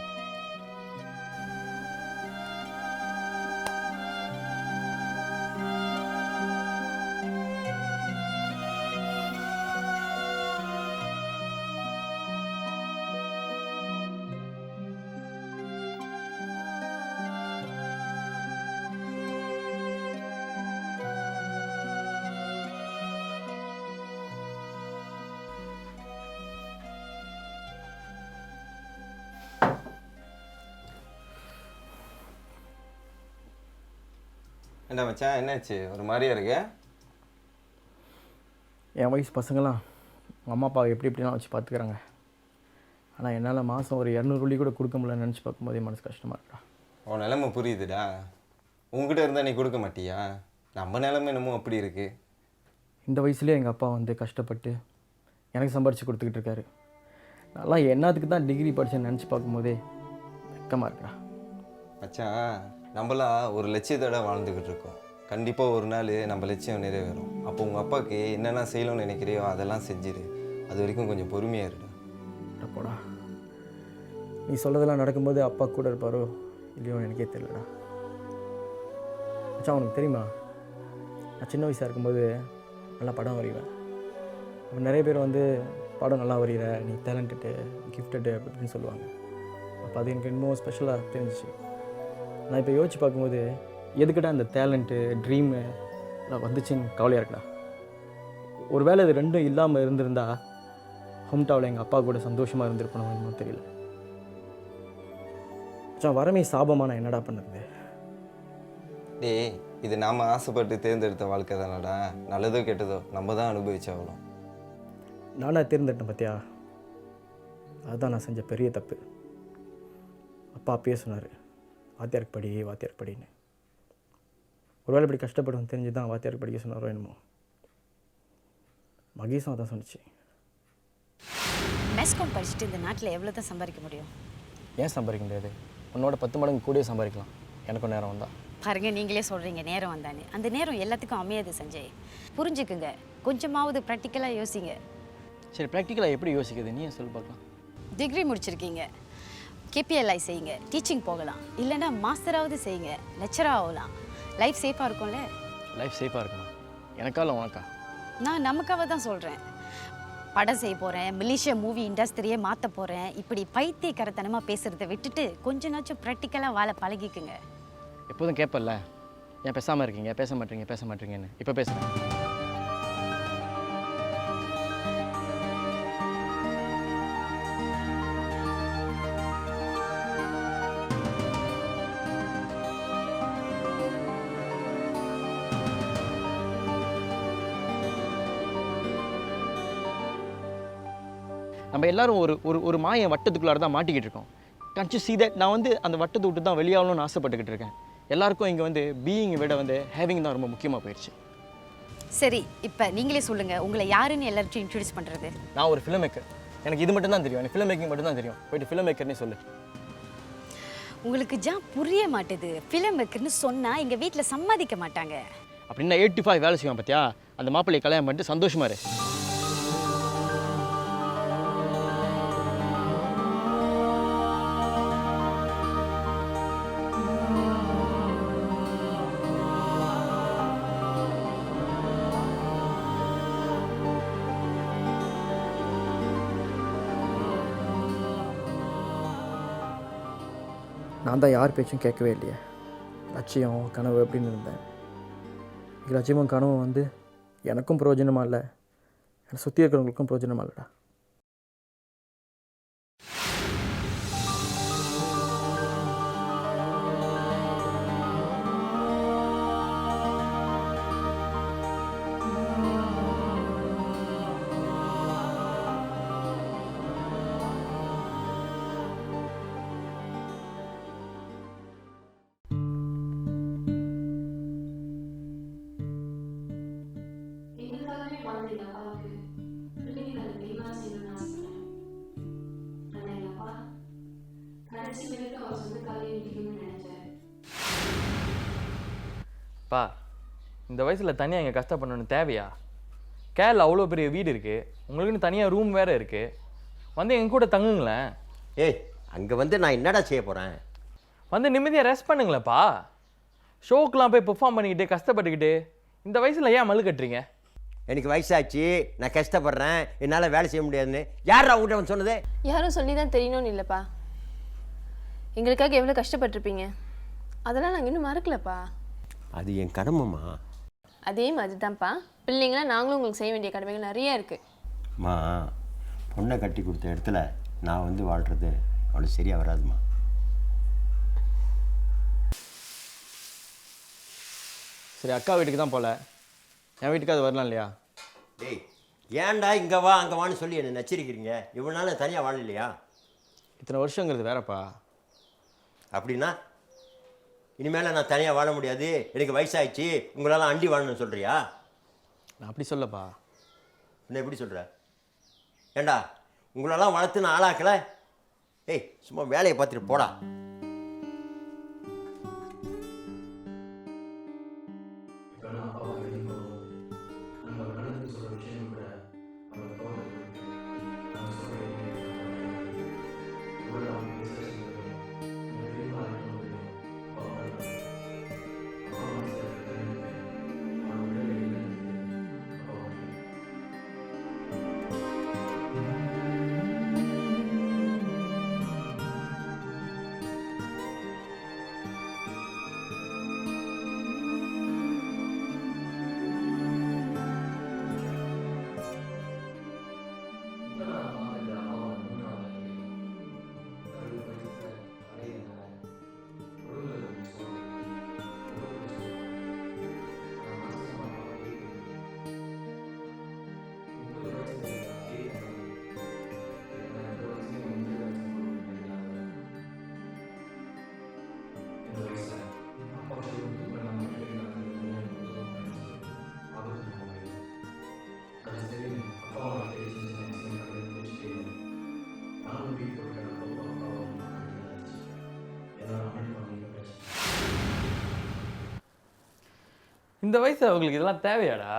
[SPEAKER 14] என்ன மச்சான், என்னாச்சு ஒரு மாதிரியா இருக்கு?
[SPEAKER 10] என் வயசு பசங்களாம் உங்கள் அம்மா அப்பா எப்படி எப்படிலாம் வச்சு பார்த்துக்கிறாங்க. ஆனால் என்னால் மாதம் ஒரு 200 வெள்ளி கூட கொடுக்க முடியலன்னு நினச்சி பார்க்கும்போதே மனசு கஷ்டமாக இருக்கா.
[SPEAKER 14] உன் நிலைமை புரியுதுடா. உங்ககிட்ட இருந்தால் நீ கொடுக்க மாட்டியா? நம்ம நிலைமை என்னமோ அப்படி இருக்கு.
[SPEAKER 10] இந்த வயசுலேயே எங்கள் அப்பா வந்து கஷ்டப்பட்டு எனக்கு சம்பாரித்து கொடுத்துக்கிட்டு இருக்காரு. நல்லா என்னத்துக்கு தான் டிகிரி படித்தேன்னு நினச்சி பார்க்கும்போதே வெக்கமாக இருக்கா.
[SPEAKER 14] மச்சான், நம்மளாம் ஒரு லட்சியத்தோட வாழ்ந்துக்கிட்டு இருக்கோம். கண்டிப்பாக ஒரு நாள் நம்ம லட்சியம் நிறைவேறும். அப்போ உங்கள் அப்பாவுக்கு என்னென்ன செய்யணும்னு நினைக்கிறியோ அதெல்லாம் செஞ்சிரு. அது வரைக்கும் கொஞ்சம் பொறுமையாக இருடா.
[SPEAKER 10] அப்போடா, நீ சொல்லதெல்லாம் நடக்கும்போது அப்பா கூட இருப்பாரோ இல்லையோ எனக்கே தெரியலடா. மச்சான், உனக்கு தெரியுமா, நான் சின்ன வயசாக இருக்கும்போது நல்லா படம் வரைவேன். அப்போ நிறைய பேர் வந்து படம் நல்லா வரைகிற, நீ டேலண்டடு, கிஃப்டடு அப்படின்னு சொல்லுவாங்க. அப்போ அது எனக்கு இன்னும் ஸ்பெஷலாக தெரிஞ்சிச்சு. நான் இப்போ யோசிச்சு பார்க்கும்போது எதுக்கிட்ட அந்த டேலண்ட்டு, ட்ரீமு நான் வந்துச்சுன்னு கவலையாக இருக்குடா. ஒரு வேளை இது ரெண்டும் இல்லாமல் இருந்திருந்தா ஹோம்டவுனில் எங்கள் அப்பா கூட சந்தோஷமாக இருந்திருப்பணும் என்னமோ தெரியல. வரமே சாபமாக நான் என்னடா பண்ணுறது?
[SPEAKER 14] டேய், இது நாம் ஆசைப்பட்டு தேர்ந்தெடுத்த வாழ்க்கை தானடா. நல்லதோ கெட்டதோ நம்ம தான் அனுபவிச்சாகணும்.
[SPEAKER 10] நானாக தேர்ந்தெடுத்தேன் பார்த்தியா? அதுதான் நான் செஞ்ச பெரிய தப்பு. அப்பா அப்பயே சொன்னார், வாத்தியாருக்கு படி, வாத்தியாருக்கு படின்னு. ஒருவேளை இப்படி கஷ்டப்படும் தெரிஞ்சு தான் வாத்தியாருக்கு படிக்க சொன்னாரோ என்னமோ. மகேஷும் அதான் சொன்னிச்சு.
[SPEAKER 15] மெஸ்காம் படிச்சுட்டு இந்த நாட்டில் எவ்வளோ தான் சம்பாதிக்க முடியும்?
[SPEAKER 10] ஏன் சம்பாதிக்க முடியாது? உன்னோட 10 மடங்கு கூடயே சம்பாதிக்கலாம், எனக்கும் நேரம் வந்தா.
[SPEAKER 15] பாருங்க, நீங்களே சொல்கிறீங்க நேரம் வந்தானே. அந்த நேரம் எல்லாத்துக்கும் அமையாது சஞ்சய். புரிஞ்சுக்குங்க, கொஞ்சமாவது ப்ராக்டிக்கலாக யோசிங்க.
[SPEAKER 10] சரி, ப்ராக்டிக்கலாக எப்படி யோசிக்குது நீ சொல்லி பார்க்கலாம்.
[SPEAKER 15] டிகிரி முடிச்சிருக்கீங்க, கேபிஎல்ஐ செய்யுங்க, டீச்சிங் போகலாம், இல்லைன்னா மாஸ்டராவது செய்யுங்க, லெக்சராக ஆகலாம். லைஃப் சேஃபாக இருக்கும்ல?
[SPEAKER 10] லைஃப் சேஃபாக இருக்கணும். எனக்கா இல்லை உனக்கா?
[SPEAKER 15] நான் நமக்காக தான் சொல்கிறேன். படம் செய்ய போகிறேன், மலேசியா மூவி இண்டஸ்ட்ரியே மாற்ற போகிறேன், இப்படி பைத்தியக்காரத்தனமாக பேசுகிறத விட்டுட்டு கொஞ்ச நாச்சும் ப்ராக்டிக்கலாக வாழ பழகிக்குங்க.
[SPEAKER 10] எப்போதும் கேட்பல்ல, ஏன் பேசாமல் இருக்கீங்க, பேச மாட்டீங்கன்னு. இப்போ பேசுகிறேன். நம்ம எல்லாரும் ஒரு மாய வட்டத்துக்குள்ளார தான் மாட்டிக்கிட்டு இருக்கோம். கன்ச்சு சீதை நான் வந்து அந்த வட்டத்தை விட்டு தான் வெளியாகணும்னு ஆசைப்பட்டுக்கிட்டு இருக்கேன். எல்லாருக்கும் இங்கே வந்து பீயிங்கை விட வந்து ஹேவிங் தான் ரொம்ப முக்கியமாக போயிடுச்சு.
[SPEAKER 15] சரி, இப்போ நீங்களே சொல்லுங்கள், உங்களை யாருன்னு எல்லாருக்கும் இன்ட்ரடியூஸ் பண்ணுறது?
[SPEAKER 10] நான் ஒரு ஃபிலிம் மேக்கர். எனக்கு இது மட்டும் தான் தெரியும். எனக்கு ஃபிலிம் மேக்கிங் மட்டும் தான் தெரியும். போய்ட்டு ஃபிலிம் மேக்கர்னே சொல்லு.
[SPEAKER 15] உங்களுக்கு புரிய மாட்டேது. ஃபிலிம் மேக்கர்னு சொன்னால் எங்கள் வீட்டில் சம்மதிக்க மாட்டாங்க.
[SPEAKER 10] அப்படின்னா 8 to 5 வேலை செய்வான் பார்த்தியா? அந்த மாப்பிள்ளையை கல்யாணம் பண்ணிட்டு சந்தோஷமா இரு. நான் தான் யார் பேச்சும் கேட்கவே இல்லையே. லட்சியம் கனவு அப்படின்னு இருந்தேன். லட்சியமும் கனவும் வந்து எனக்கும் பிரயோஜனமாக இல்லை, என்னை சுற்றி இருக்கிறவங்களுக்கும் பிரயோஜனமாக இல்லைடா.
[SPEAKER 8] பா இந்த வயசில் தனியாக இங்கே கஷ்டப்படணும்னு தேவையா? கேரளா அவ்வளோ பெரிய வீடு இருக்குது, உங்களுக்குன்னு தனியாக ரூம் வேறு இருக்குது, வந்து எங்கள் கூட தங்குங்களேன்.
[SPEAKER 2] ஏய் அங்கே வந்து நான் என்னடா செய்ய போகிறேன்?
[SPEAKER 8] வந்து நிம்மதியாக ரெஸ்ட் பண்ணுங்களேன்ப்பா. ஷோக்கெலாம் போய் பெர்ஃபார்ம் பண்ணிக்கிட்டு கஷ்டப்பட்டுக்கிட்டு இந்த வயசில் ஏன் மல்லு கட்டுறீங்க?
[SPEAKER 2] எனக்கு வயசாச்சு, நான் கஷ்டப்படுறேன், என்னால் வேலை செய்ய முடியாதுன்னு யார் அவங்ககிட்ட வந்து சொன்னதே?
[SPEAKER 9] யாரும் சொல்லி தான் தெரியணும்னு இல்லைப்பா. எங்களுக்காக எவ்வளோ கஷ்டப்பட்டிருப்பீங்க, அதெல்லாம் நாங்கள் இன்னும் மறக்கலப்பா.
[SPEAKER 2] அது என் கடமைம்மா.
[SPEAKER 9] அதே மாதிரி தான்ப்பா பிள்ளைங்களாம் நாங்களும் உங்களுக்கு செய்ய வேண்டிய கடமைகள் நிறைய இருக்குது.
[SPEAKER 2] அம்மா பொண்ணை கட்டி கொடுத்த இடத்துல நான் வந்து வாழ்கிறது அவ்வளோ சரியாக வராதுமா.
[SPEAKER 10] சரி அக்கா வீட்டுக்கு தான் போகல, என் வீட்டுக்கு அது வரலாம் இல்லையா?
[SPEAKER 2] டேய் ஏன்டா இங்கே வா அங்கே வான்னு சொல்லி என்னை நச்சரிக்கிறீங்க? இவ்வளோ நாள் தனியாக வாழ இல்லையா?
[SPEAKER 10] இத்தனை வருஷங்கிறது வேறப்பா.
[SPEAKER 2] அப்படின்னா இனிமேல் நான் தனியாக வாழ முடியாது, எனக்கு வயசாகிடுச்சு, உங்களால் அண்டி வாழணும்னு சொல்கிறியா?
[SPEAKER 10] நான் அப்படி சொல்லப்பா.
[SPEAKER 2] என்ன எப்படி சொல்கிற? ஏண்டா உங்களெல்லாம் வளர்த்து நான் ஆளாக்கலை? ஏய் சும்மா வேலையை பார்த்துட்டு போடா.
[SPEAKER 8] இந்த வயசு அவங்களுக்கு இதெல்லாம் தேவையாடா?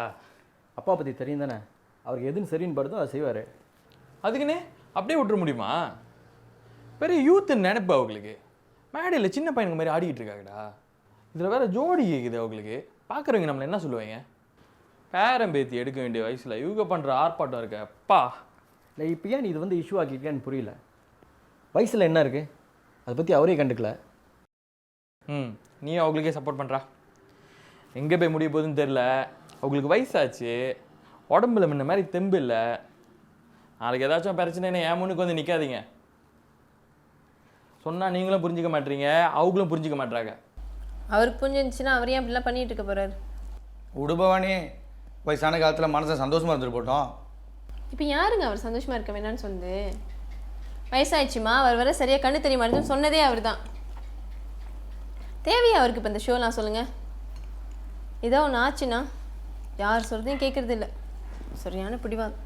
[SPEAKER 10] அப்பா பற்றி தெரியும் தானே, அவருக்கு எதுன்னு சரின்னு படுதோ அதை செய்வார்.
[SPEAKER 8] அதுக்குன்னு அப்படியே விட்டுற முடியுமா? பெரிய யூத்துன்னு நினைப்பு அவங்களுக்கு. மேடையில் சின்ன பையனுக்கு மாதிரி ஆடிக்கிட்டு இருக்காங்கடா. இதில் வேறு ஜோடி கேட்குது அவங்களுக்கு. பார்க்குறவங்க நம்மளை என்ன சொல்லுவாங்க? பேரம்பேத்தி எடுக்க வேண்டிய வயசில் இவங்க பண்ணுற ஆர்ப்பாட்டம் இருக்க அப்பா.
[SPEAKER 10] இல்லை இப்போ ஏன் நீ இது வந்து இஷ்யூ ஆக்கியிருக்கேன்னு புரியல. வயசில் என்ன இருக்குது, அதை பற்றி அவரே கண்டுக்கல.
[SPEAKER 8] நீ அவங்களுக்கே சப்போர்ட் பண்ணுறா? எங்கே போய் முடிய போகுதுன்னு தெரில. அவங்களுக்கு வயசாச்சு, உடம்புல முன்ன மாதிரி தெம்பு இல்லை. நாளைக்கு ஏதாச்சும் பிரச்சனை என் முன்னுக்கு வந்து நிற்காதீங்க. சொன்னால் நீங்களும் புரிஞ்சிக்க மாட்டீங்க, அவங்களும் புரிஞ்சிக்க மாட்டாங்க.
[SPEAKER 9] அவருக்கு புரிஞ்சிருந்துச்சுன்னா அவர் ஏன் அப்படிலாம் பண்ணிட்டு இருக்க போகிறாரு?
[SPEAKER 11] உடுபவானி வயசான காலத்தில் மனசை சந்தோஷமாக இருந்துட்டு போட்டோம்.
[SPEAKER 9] இப்போ யாருங்க அவர் சந்தோஷமாக இருக்க வேணான்னு சொன்னது? வயசாயிடுச்சுமா, அவர் வர சரியாக கண்ணு தெரிய மாட்டேன்னு சொன்னதே அவர் தான். தேவையா அவருக்கு இப்போ இந்த ஷோலாம் சொல்லுங்கள்? ஏதோ ஒன்று ஆச்சுன்னா யார் சொல்கிறதையும் கேட்குறது இல்லை. சரியான பிடிவாதம்.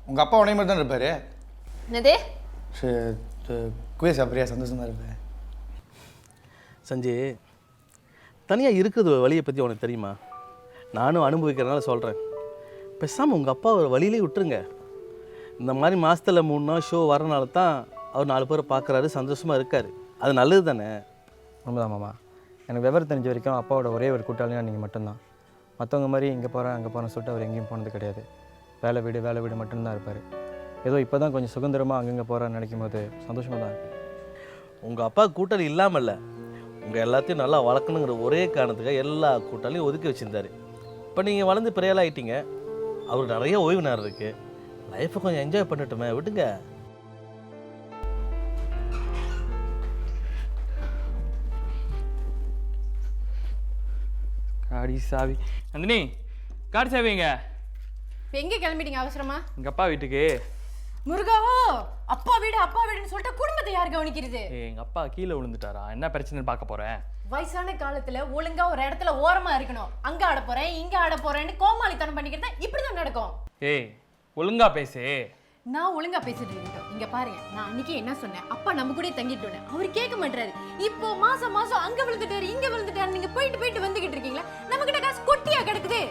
[SPEAKER 11] உங்கள் அப்பா உடனே மாதிரி தான் இருப்பார்.
[SPEAKER 9] என்னதே
[SPEAKER 11] குவேஸ் அப்படியா சந்தோஷமாக இருப்பேன்.
[SPEAKER 10] சஞ்சய், தனியாக இருக்கிறது வழியை பற்றி உனக்கு தெரியுமா? நானும் அனுபவிக்கிறதுனால சொல்கிறேன். பேசாமல் உங்கள் அப்பா ஒரு வழியிலே விட்டுருங்க. இந்த மாதிரி மாதத்தில் 3 நாள் ஷோ வரனால தான் அவர் 4 பேரை பார்க்குறாரு, சந்தோஷமாக இருக்கார். அது நல்லது தானே? உண்மைதான் மாமா. எனக்கு விவரம் தெரிஞ்ச வரைக்கும் அப்பாவோட ஒரே ஒரு கூட்டாளினா நீங்கள் மட்டும்தான். மற்றவங்க மாதிரி இங்கே போகிறேன் அங்கே போகிறேன்னு சொல்லிட்டு அவர் எங்கேயும் போனது கிடையாது. வேலை வீடு மட்டும்தான் இருப்பார். ஏதோ இப்போ தான் கொஞ்சம் சுதந்திரமாக அங்கங்கே போகிறான்னு நினைக்கும் போது சந்தோஷமாக தான் இருக்குது. உங்கள் அப்பா கூட்டாளி இல்லாமல் இல்லை, உங்கள் எல்லாத்தையும் நல்லா வளர்க்கணுங்கிற ஒரே காரணத்துக்காக எல்லா கூட்டாளியும் ஒதுக்கி வச்சுருந்தார். இப்போ நீங்கள் வளர்ந்து பெரிய ஆகிட்டீங்க, அவருக்கு நிறைய ஓய்வு நேரம் இருக்குது. லைஃப்பை கொஞ்சம் என்ஜாய் பண்ணட்டுமே, விட்டுங்க.
[SPEAKER 8] காடி சாவி நந்தினி, காடி சாவிங்க.
[SPEAKER 15] இப்போ எங்கே கிளம்பிட்டீங்க அவசரமா?
[SPEAKER 8] எங்கள் அப்பா வீட்டுக்கு.
[SPEAKER 15] முருகாவோ, அப்பா வீடுன்னு சொல்லிட்டு குடும்பத்தை யார் கவனிக்கிறது?
[SPEAKER 8] எங்கள் அப்பா கீழே விழுந்துட்டாரா? என்ன பிரச்சனைன்னு பார்க்க போகிறேன்.
[SPEAKER 15] வயசான காலத்துல ஒழுங்கா ஒரு இடத்துல ஓரமா இருக்கணும். அங்க ஆட போறேன் இங்க ஆட போறேன்னு கோமாளித்தனம் பண்ணிக்கிறதா இப்படிதான் நடக்கும்.
[SPEAKER 8] ஏய் ஒழுங்கா பேசு.
[SPEAKER 16] நான் ஒழுங்கா பேசிட்டு இருக்கட்டும். இங்க பாருங்க, நான் அன்னைக்கு என்ன சொன்னேன், அப்பா நம்ம கூட தங்கிட்டு அவர் கேட்க மாட்டாரு. இப்போ மாசம் மாசம் அங்க விழுந்துட்டாரு இங்க விழுந்துட்டாரு, நீங்க போயிட்டு போயிட்டு வந்துகிட்டு இருக்கீங்களா? நம்ம கிட்ட காசு கொட்டியா கிடக்குது.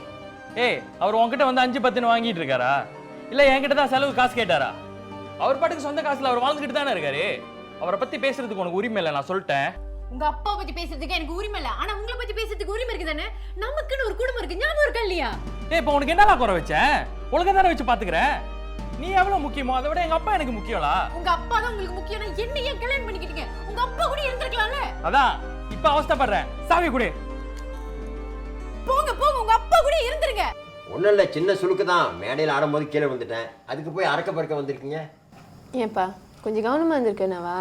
[SPEAKER 8] ஏய், அவர் உன்கிட்ட வந்து 5-10 வாங்கிட்டு இருக்காரா, இல்ல என்கிட்ட தான் செலவு காசு கேட்டாரா? அவர் பாட்டுக்கு சொந்த காசுல அவர் வாழ்ந்துகிட்டு தானே இருக்காரு. அவரை பத்தி பேசுறதுக்கு உனக்கு உரிமை இல்லை, நான் சொல்லிட்டேன்.
[SPEAKER 16] உங்க அப்பா பத்தி பேசுறதுக்கு எனக்கு உரிமை இல்ல, ஆனா உங்களை பத்தி பேசுறதுக்கு உரிமை இருக்கு தானே? நமக்குன்னு ஒரு குடும்பம் இருக்கு, ஞாபகம் இருக்கா இல்லையா?
[SPEAKER 8] ஏய், இப்போ உனக்கு என்னடா குறை வச்சேன்? ஒழுங்கா தானே வச்சு பாத்துக்கிறேன். நீ எவ்வளவு முக்கியமோ அதை விட எங்க அப்பா எனக்கு முக்கியம்ல.
[SPEAKER 16] உங்க அப்பா தான் உங்களுக்கு முக்கியம்னா என்ன ஏன் கல்யாணம் பண்ணிக்கிட்டீங்க? உங்க அப்பா கூட இருந்திருக்கலாம்ல.
[SPEAKER 8] அதான் இப்ப அவஸ்தைப்படுறேன். சாவி குடு.
[SPEAKER 16] போங்க போங்க, உங்க அப்பா கூட இருந்திருங்க.
[SPEAKER 2] ஒன்றும் இல்லை, சின்ன சுளுக்கு தான். மேடையில் ஆடும்போது கீழே வந்துட்டேன், அதுக்கு போய் அறக்க பறக்க வந்திருக்கீங்க.
[SPEAKER 9] ஏன்பா கொஞ்சம் கவனமாக இருந்திருக்கேனாவா?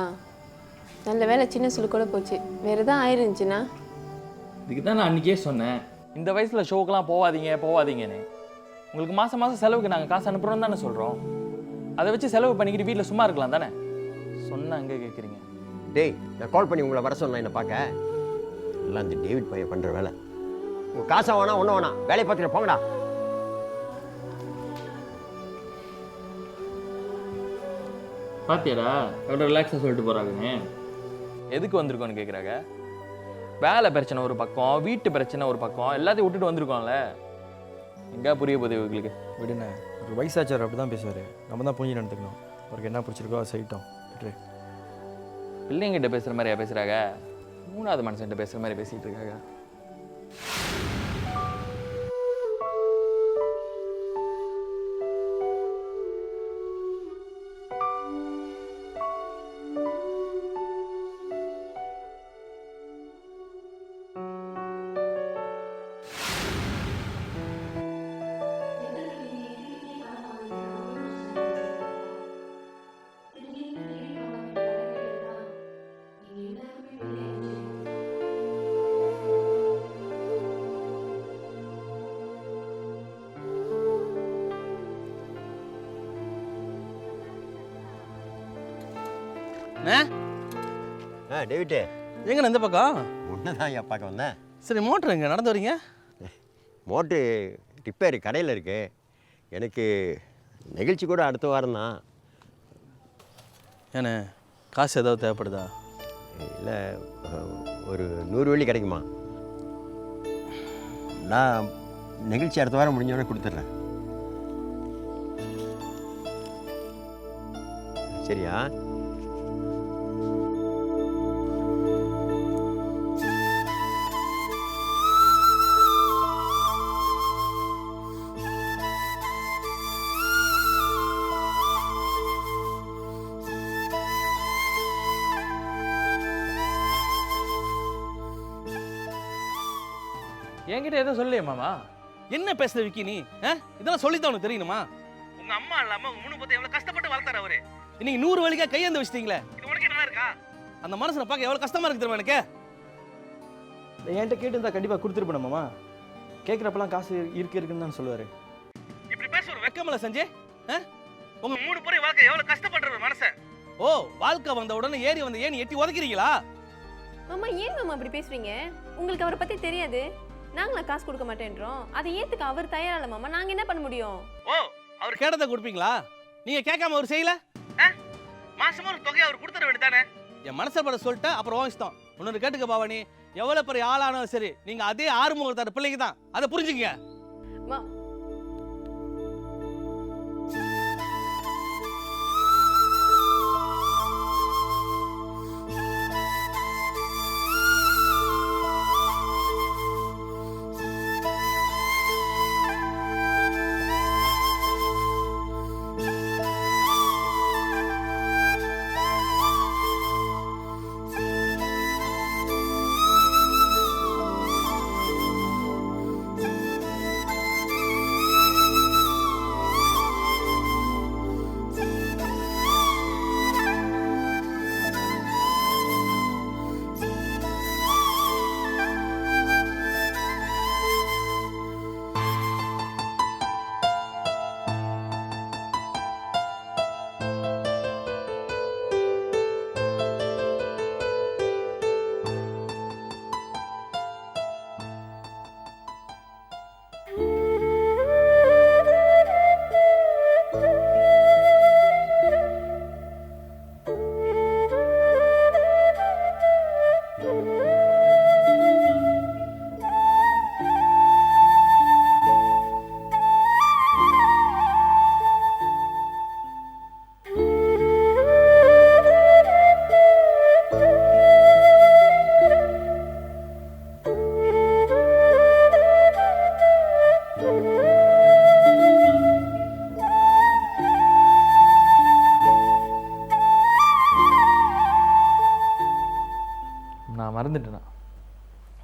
[SPEAKER 9] நல்ல வேலை சின்ன சுளுக்கூட போச்சு, வேறு எதாவது ஆயிருந்துச்சுன்னா?
[SPEAKER 8] இதுக்கு தான் நான் அன்றைக்கே சொன்னேன், இந்த வயசில் ஷோக்கெலாம் போகாதீங்க போகாதீங்கன்னு. உங்களுக்கு மாதம் மாதம் செலவுக்கு நாங்கள் காசு அனுப்புகிறோம் தானே சொல்கிறோம். அதை வச்சு செலவு பண்ணிக்கிட்டு வீட்டில் சும்மா இருக்கலாம் தானே. சொன்னால் அங்கே கேட்குறீங்க.
[SPEAKER 2] டேய், நான் கால் பண்ணி உங்களை வர சொன்னேன் என்னை பார்க்க. எல்லாம் இந்த டேவிட் பையன் பண்ணுற வேலை. உங்கள் காசை வேணா ஒன்றும் வேணாம், வேலையை பார்த்துட்டு போங்கடா.
[SPEAKER 8] பாத்தியாடா எவ்வளோ ரிலாக்ஸாக சொல்லிட்டு போகிறாங்கன்னு. எதுக்கு வந்திருக்கோன்னு கேட்குறாங்க. வேலை பிரச்சனை ஒரு பக்கம், வீட்டு பிரச்சனை ஒரு பக்கம், எல்லாத்தையும் விட்டுட்டு வந்திருக்கோம்ல. எங்கே புரிய போகுது இவங்களுக்கு?
[SPEAKER 10] விடுண்ணே, ஒரு வயசாச்சார் அப்படி தான் பேசுவார். நம்ம தான் புரிஞ்சு நடந்துக்கணும். அவருக்கு என்ன பிடிச்சிருக்கோ அதை செய்யிட்டோம். விட்டுரு.
[SPEAKER 8] பிள்ளைங்கிட்ட பேசுகிற மாதிரியா பேசுகிறாங்க? 3வது மனுஷன்கிட்ட பேசுகிற மாதிரி பேசிகிட்டு இருக்காங்க.
[SPEAKER 2] டேவிட்டு
[SPEAKER 6] எங்க இந்த பக்கம்
[SPEAKER 2] ஒன்று தான் ஐயா பார்க்க வந்தேன்.
[SPEAKER 6] சரி, மோட்டர் எங்க நடந்து வரீங்க?
[SPEAKER 2] மோட்ரு ரிப்பேர் கடையில் இருக்கு. எனக்கு நிகழ்ச்சி கூட அடுத்த வாரம் தான்.
[SPEAKER 6] ஏண்ணே, காசு ஏதாவது தேவைப்படுதா?
[SPEAKER 2] இல்லை, ஒரு 100 வெள்ளி கிடைக்குமா? நான் நிகழ்ச்சி அடுத்த வாரம் முடிஞ்சோடனே கொடுத்துட்றேன். சரியா?
[SPEAKER 8] என்கிட்ட எதுவும் சொல்லலையே மாமா.
[SPEAKER 6] என்ன பேசுற விக்கி நீ? இதெல்லாம் சொல்லித்தான் உனக்கு தெரியணுமா? உங்க அம்மா இல்லாம உங்க முன்னு பத்தி எவ்வளவு கஷ்டப்பட்டு வளர்த்தாரு அவரு. இன்னைக்கு 100 வழிக்கா கையேந்து வச்சிட்டீங்களே, இது உனக்கு நல்லா இருக்கா? அந்த மனுஷனை பார்க்க எவ்வளவு கஷ்டமா இருக்கு தெரியுமா எனக்கு?
[SPEAKER 10] என்கிட்ட கேட்டு கண்டிப்பாக கொடுத்துருப்பேன் மாமா. கேட்குறப்பெல்லாம் காசு இருக்குன்னு தான் சொல்லுவார்.
[SPEAKER 6] இப்படி பேச ஒரு வெக்கமில்ல சஞ்சய்? உங்க 3 பேரை வாழ்க்கை எவ்வளவு கஷ்டப்படுற ஒரு மனுஷன். ஓ, வாழ்க்கை வந்த உடனே ஏறி வந்து ஏன் எட்டி உதைக்கிறீங்களா?
[SPEAKER 9] மாமா ஏன் மாமா அப்படி பேசுறீங்க? உங்களுக்கு அவரை பத்தி தெரியாது. நாங்களா காசு கொடுக்க மாட்டேன்றோம், அதை ஏத்துக்க அவர் தயாரில்ல மாமா. நாங்க என்ன பண்ண முடியும்?
[SPEAKER 6] ஓ, அவர் கேட்டதை கொடுப்பீங்களா? நீங்க கேட்காம அவர் செய்யல? மாசமா ஒரு தொகையை அவர் கொடுத்துட வேண்டியதானே? என் மனசை பட சொல்லிட்டேன், அப்புறம் வாங்கிட்டோம். இன்னொரு கேட்டுக்க பாவனி, எவ்வளவு பெரிய ஆளானாலும் சரி, நீங்க அதே ஆறுமுகத்தார் பிள்ளைங்க தான், அதை புரிஞ்சுக்கங்க.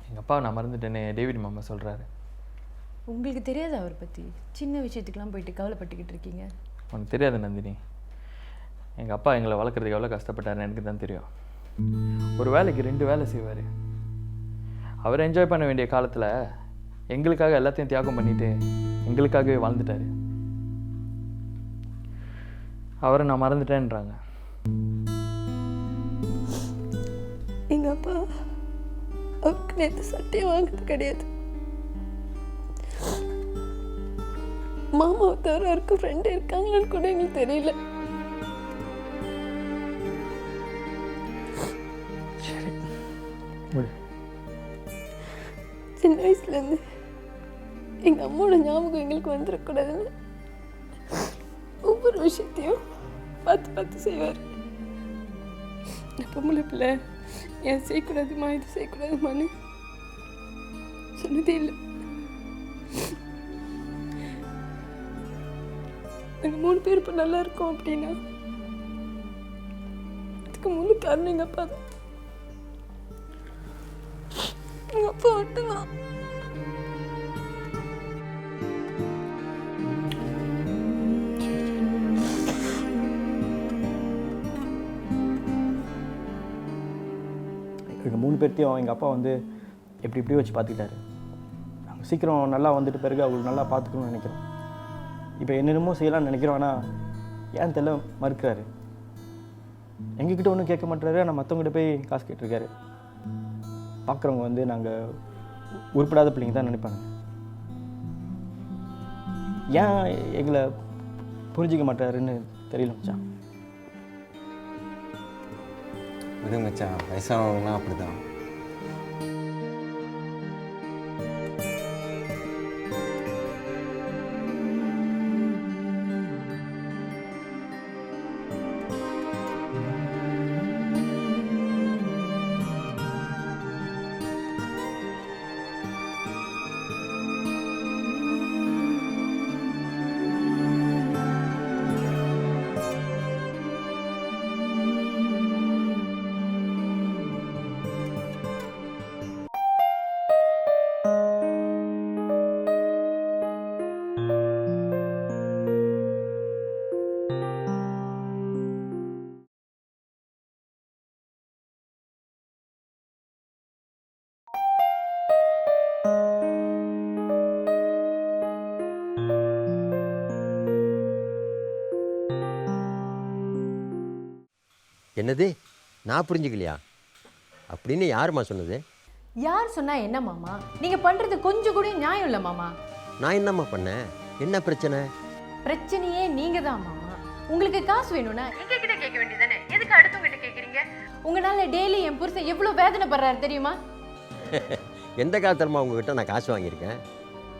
[SPEAKER 8] எங்கள் அப்பா நான் மறந்துட்டேன்னு டேவிட் மாமா சொல்கிறாரு.
[SPEAKER 16] உங்களுக்கு தெரியாது அவரை பற்றி? சின்ன விஷயத்துக்கெலாம் போயிட்டு கவலைப்பட்டுக்கிட்டு இருக்கீங்க.
[SPEAKER 8] உனக்கு தெரியாது நந்தினி, எங்கள் அப்பா எங்களை வளர்க்குறதுக்கு எவ்வளோ கஷ்டப்பட்டாருன்னு எனக்கு தான் தெரியும். ஒரு வேலைக்கு 2 வேலை செய்வார். அவர் என்ஜாய் பண்ண வேண்டிய காலத்தில் எங்களுக்காக எல்லாத்தையும் தியாகம் பண்ணிட்டு எங்களுக்காகவே வாழ்ந்துட்டார். அவரை நான் மறந்துட்டேன்றாங்க.
[SPEAKER 9] எங்கள் அப்பா அவருக்கு நேற்று சட்டையை வாங்கினது கிடையாது. மாமாவை தவிர அவருக்கு ஃப்ரெண்டு இருக்காங்களான்னு கூட எங்களுக்கு தெரியல. சின்ன வயசுலேருந்து எங்கள் அம்மாவோட ஞாபகம் எங்களுக்கு வந்துடக்கூடாதுன்னு ஒவ்வொரு விஷயத்தையும் பார்த்து பார்த்து செய்வார். பொம்பளை பிள்ளை ஏன் செய்யக்கூடாதுமா, இது செய்யக்கூடாதுமான்னு சொன்னதே இல்லை. நாங்கள் 3 பேர் இப்போ நல்லா இருக்கோம் அப்படின்னா அதுக்கு முழு காரணம் எங்கள் அப்பா தான். எங்கள் அப்பா மட்டும்தான்.
[SPEAKER 10] எங்கள் 3 பேர்த்தையும் எங்கள் அப்பா வந்து எப்படி வச்சு பார்த்துக்கிட்டாரு. நாங்கள் சீக்கிரம் நல்லா வந்துட்டு பிறகு அவங்களுக்கு நல்லா பார்த்துக்கணும்னு நினைக்கிறோம். இப்போ என்னென்னமோ செய்யலாம்னு நினைக்கிறோம், ஆனால் ஏன் தெரியல மறுக்கிறாரு. எங்ககிட்ட ஒன்றும் கேட்க மாட்டாரு, ஆனால் மற்றவங்ககிட்ட போய் காசு கேட்டிருக்காரு. பார்க்குறவங்க வந்து நாங்கள் உருப்படாத பிள்ளைங்க தான் நினைப்பாங்க. ஏன் எங்களை புரிஞ்சிக்க மாட்டாருன்னு தெரியல மச்சான்.
[SPEAKER 14] விடு மச்சான், வயசானவங்கன்னா அப்படிதான்.
[SPEAKER 2] என்னது, நான் புரிஞ்சுக்கலையா? அப்படின்னு யாருமா சொன்னது?
[SPEAKER 16] யார் சொன்னா என்ன மாமா? நீங்க பண்றது கொஞ்சம் கூட நியாயம் இல்லை மாமா.
[SPEAKER 2] நான் என்னம்மா பண்ணேன்? என்ன பிரச்சனை?
[SPEAKER 16] பிரச்சனையே நீங்க தான் மாமா. உங்களுக்கு காசு வேணும்னா எங்க கிட்ட கேட்க வேண்டியதானே, எதுக்கு அடுத்தவங்க கிட்ட கேக்குறீங்க? உங்களால டெய்லி என் புருஷன் எவ்வளவு வேதனைப்படுறாரு தெரியுமா?
[SPEAKER 2] எந்த காலத்துலமா உங்ககிட்ட நான் காசு வாங்கியிருக்கேன்?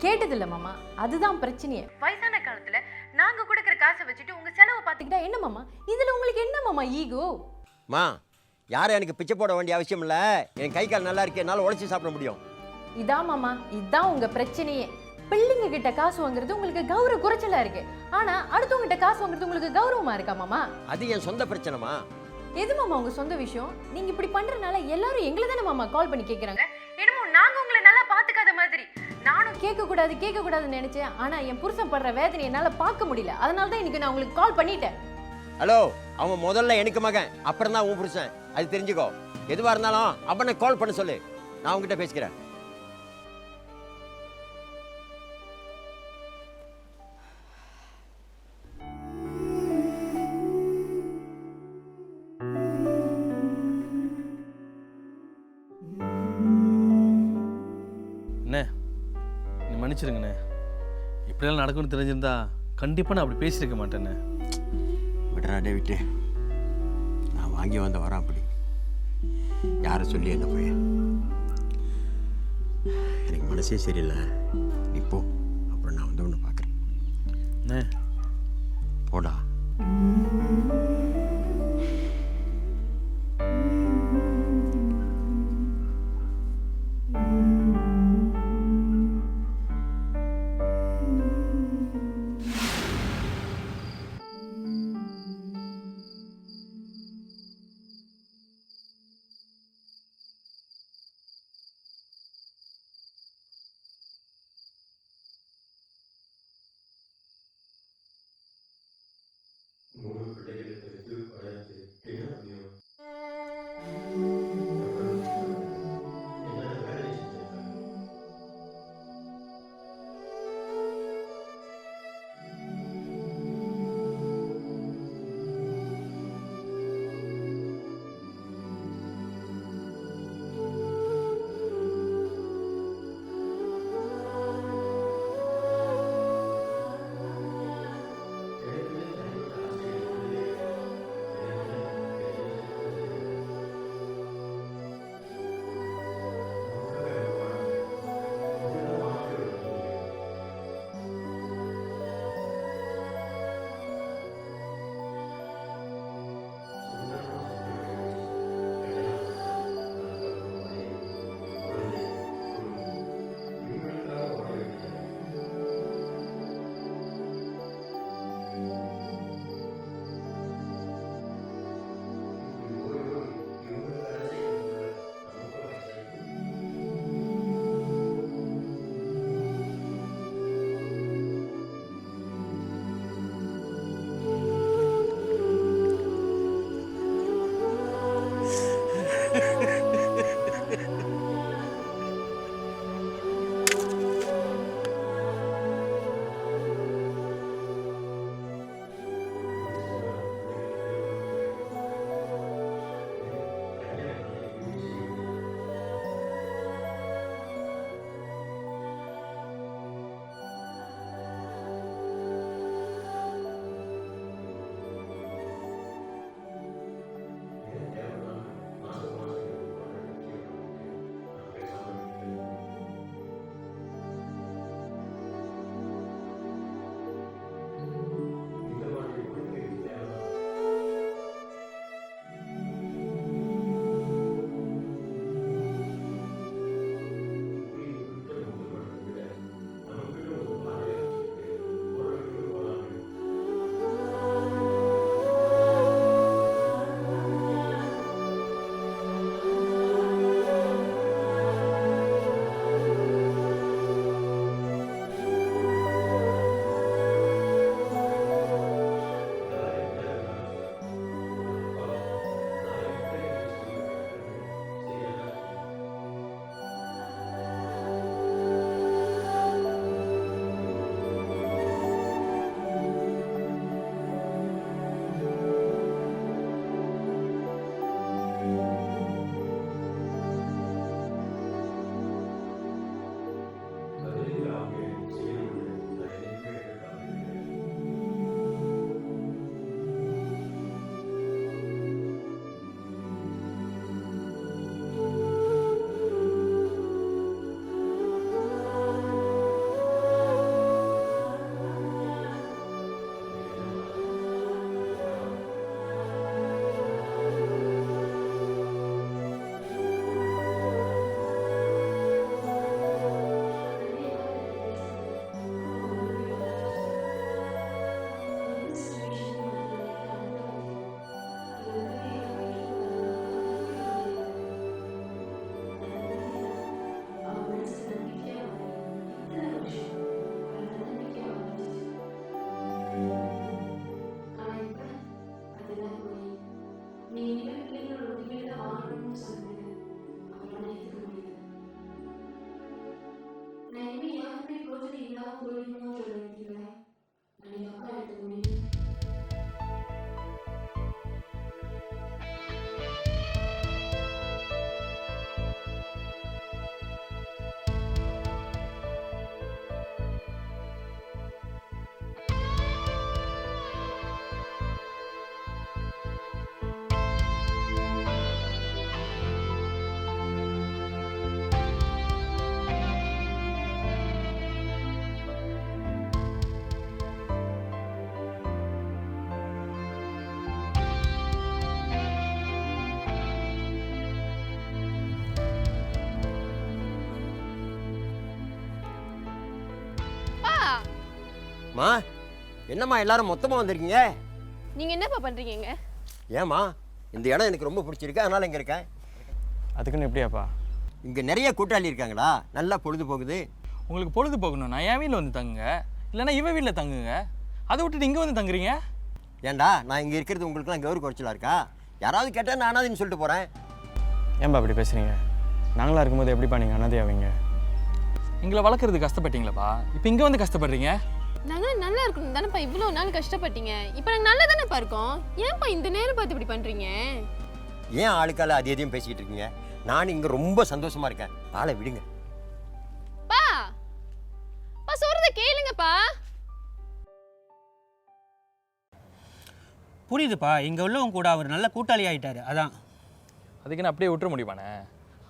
[SPEAKER 16] கேட்டதில்ல மாமா, அதுதான் பிரச்சனையே. வயசான காலத்துல நாங்க கொடுக்குற காசை வச்சுட்டு உங்க செலவை பார்த்துக்கிட்டா என்ன மாமா? இதுல உங்களுக்கு என்ன மாமா ஈகோ?
[SPEAKER 2] மா, யாரும் எனக்கு பிச்சை போட வேண்டிய அவசியம் இல்லை. என் கை கால் நல்லா இருக்கு, என்னால் உழைச்சி சாப்பிட முடியும்.
[SPEAKER 16] இதான் மாமா, இதுதான் உங்க பிரச்சனையே. பிள்ளைங்க கிட்ட காசு வாங்குறது உங்களுக்கு கௌரவ குறைச்சலா இருக்கு, ஆனா அடுத்தவங்க கிட்ட காசு வாங்குறது உங்களுக்கு கௌரவமா இருக்கா மாமா?
[SPEAKER 2] அது என் சொந்த பிரச்சனைமா.
[SPEAKER 16] எது மாமா உங்க சொந்த விஷயம்? நீங்க இப்படி பண்றதுனால எல்லாரும் எங்களை தானே மாமா கால் பண்ணி கேக்குறாங்க. என்னமோ நாங்க உங்களை நல்லா பாத்துக்காத மாதிரி. நானும் கேட்க கூடாதுன்னு நினைச்சேன், ஆனா என் புருஷன் படுற வேதனை என்னால பார்க்க முடியல. அதனால தான் இன்னைக்கு நான் உங்களுக்கு கால் பண்ணிட்டேன்.
[SPEAKER 2] ஹலோ, அவன் முதல்ல எனக்கு மகன், அப்புறம் தான் உன் புருஷன். அது தெரிஞ்சுக்கோ. எதுவா இருந்தாலும் அவனை கால் பண்ண சொல்லு, நான் உங்ககிட்ட பேசிக்கிறேன்.
[SPEAKER 6] அண்ணே, நீ மன்னிச்சிருங்கண்ணே. இப்படியெல்லாம் நடக்கும்னு தெரிஞ்சிருந்தா கண்டிப்பாக நான் அப்படி பேசியிருக்க மாட்டேண்ணே.
[SPEAKER 2] விடுறா டேவிட்டு, நான் வாங்கி வந்த வரேன். அப்படி யாரை சொல்லி என்ன போய் எனக்கு மனசே சரியில்லை. நீ போ, அப்புறம் நான் வந்து ஒன்று பார்க்குறேன். போடா. மா என்னம்மா எல்லாரும் மொத்தமாக வந்திருக்கீங்க?
[SPEAKER 9] நீங்க என்னப்பா பண்றீங்க?
[SPEAKER 2] ஏம்மா இந்த இடம் எனக்கு ரொம்ப பிடிச்சிருக்கு, அதனால் இங்கே இருக்கேன்.
[SPEAKER 8] அதுக்குன்னு எப்படியாப்பா?
[SPEAKER 2] இங்கே நிறைய கூட்டாளி இருக்காங்களா, நல்லா பொழுது போகுது.
[SPEAKER 8] உங்களுக்கு பொழுது போகணும், நான் என் வீட்டில் வந்து தங்குங்க, இல்லைன்னா இவன் வீட்டில் தங்குங்க. அதை விட்டுட்டு இங்கே வந்து தங்குறீங்க?
[SPEAKER 2] ஏன்டா நான் இங்கே இருக்கிறது உங்களுக்குலாம் கௌரவ குறைச்சலாக இருக்கா? யாராவது கேட்டால் நான் அனாதைன்னு சொல்லிட்டு போகிறேன்.
[SPEAKER 8] ஏன்பா அப்படி பேசுகிறீங்க? நாங்களாக இருக்கும்போது எப்படிப்பா நீங்கள் அனாதையாவீங்க? எங்களை வளர்க்குறது கஷ்டப்பட்டீங்களப்பா, இப்போ இங்கே வந்து கஷ்டப்படுறீங்க.
[SPEAKER 9] நாங்கள் நல்லா இருக்கணும் தானேப்பா இவ்வளோ நாள் கஷ்டப்பட்டீங்க. இப்போ நாங்கள் நல்லா தானேப்பா இருக்கோம். ஏன்ப்பா இந்த நேரம் பார்த்து இப்படி பண்ணுறீங்க?
[SPEAKER 2] ஏன் ஆளுக்கால அது எதையும் பேசிக்கிட்டு இருக்கீங்க? நான் இங்கே ரொம்ப சந்தோஷமாக இருக்கேன், ஆளை விடுங்க.
[SPEAKER 9] பா பா சொல்கிறத கேளுங்கப்பா.
[SPEAKER 17] புரியுதுப்பா, இங்கே உள்ளவங்க கூட அவர் நல்ல கூட்டாளி ஆகிட்டாரு, அதான்.
[SPEAKER 8] அதுக்குன்னு அப்படியே விட்டுற முடியுமாண்ணே?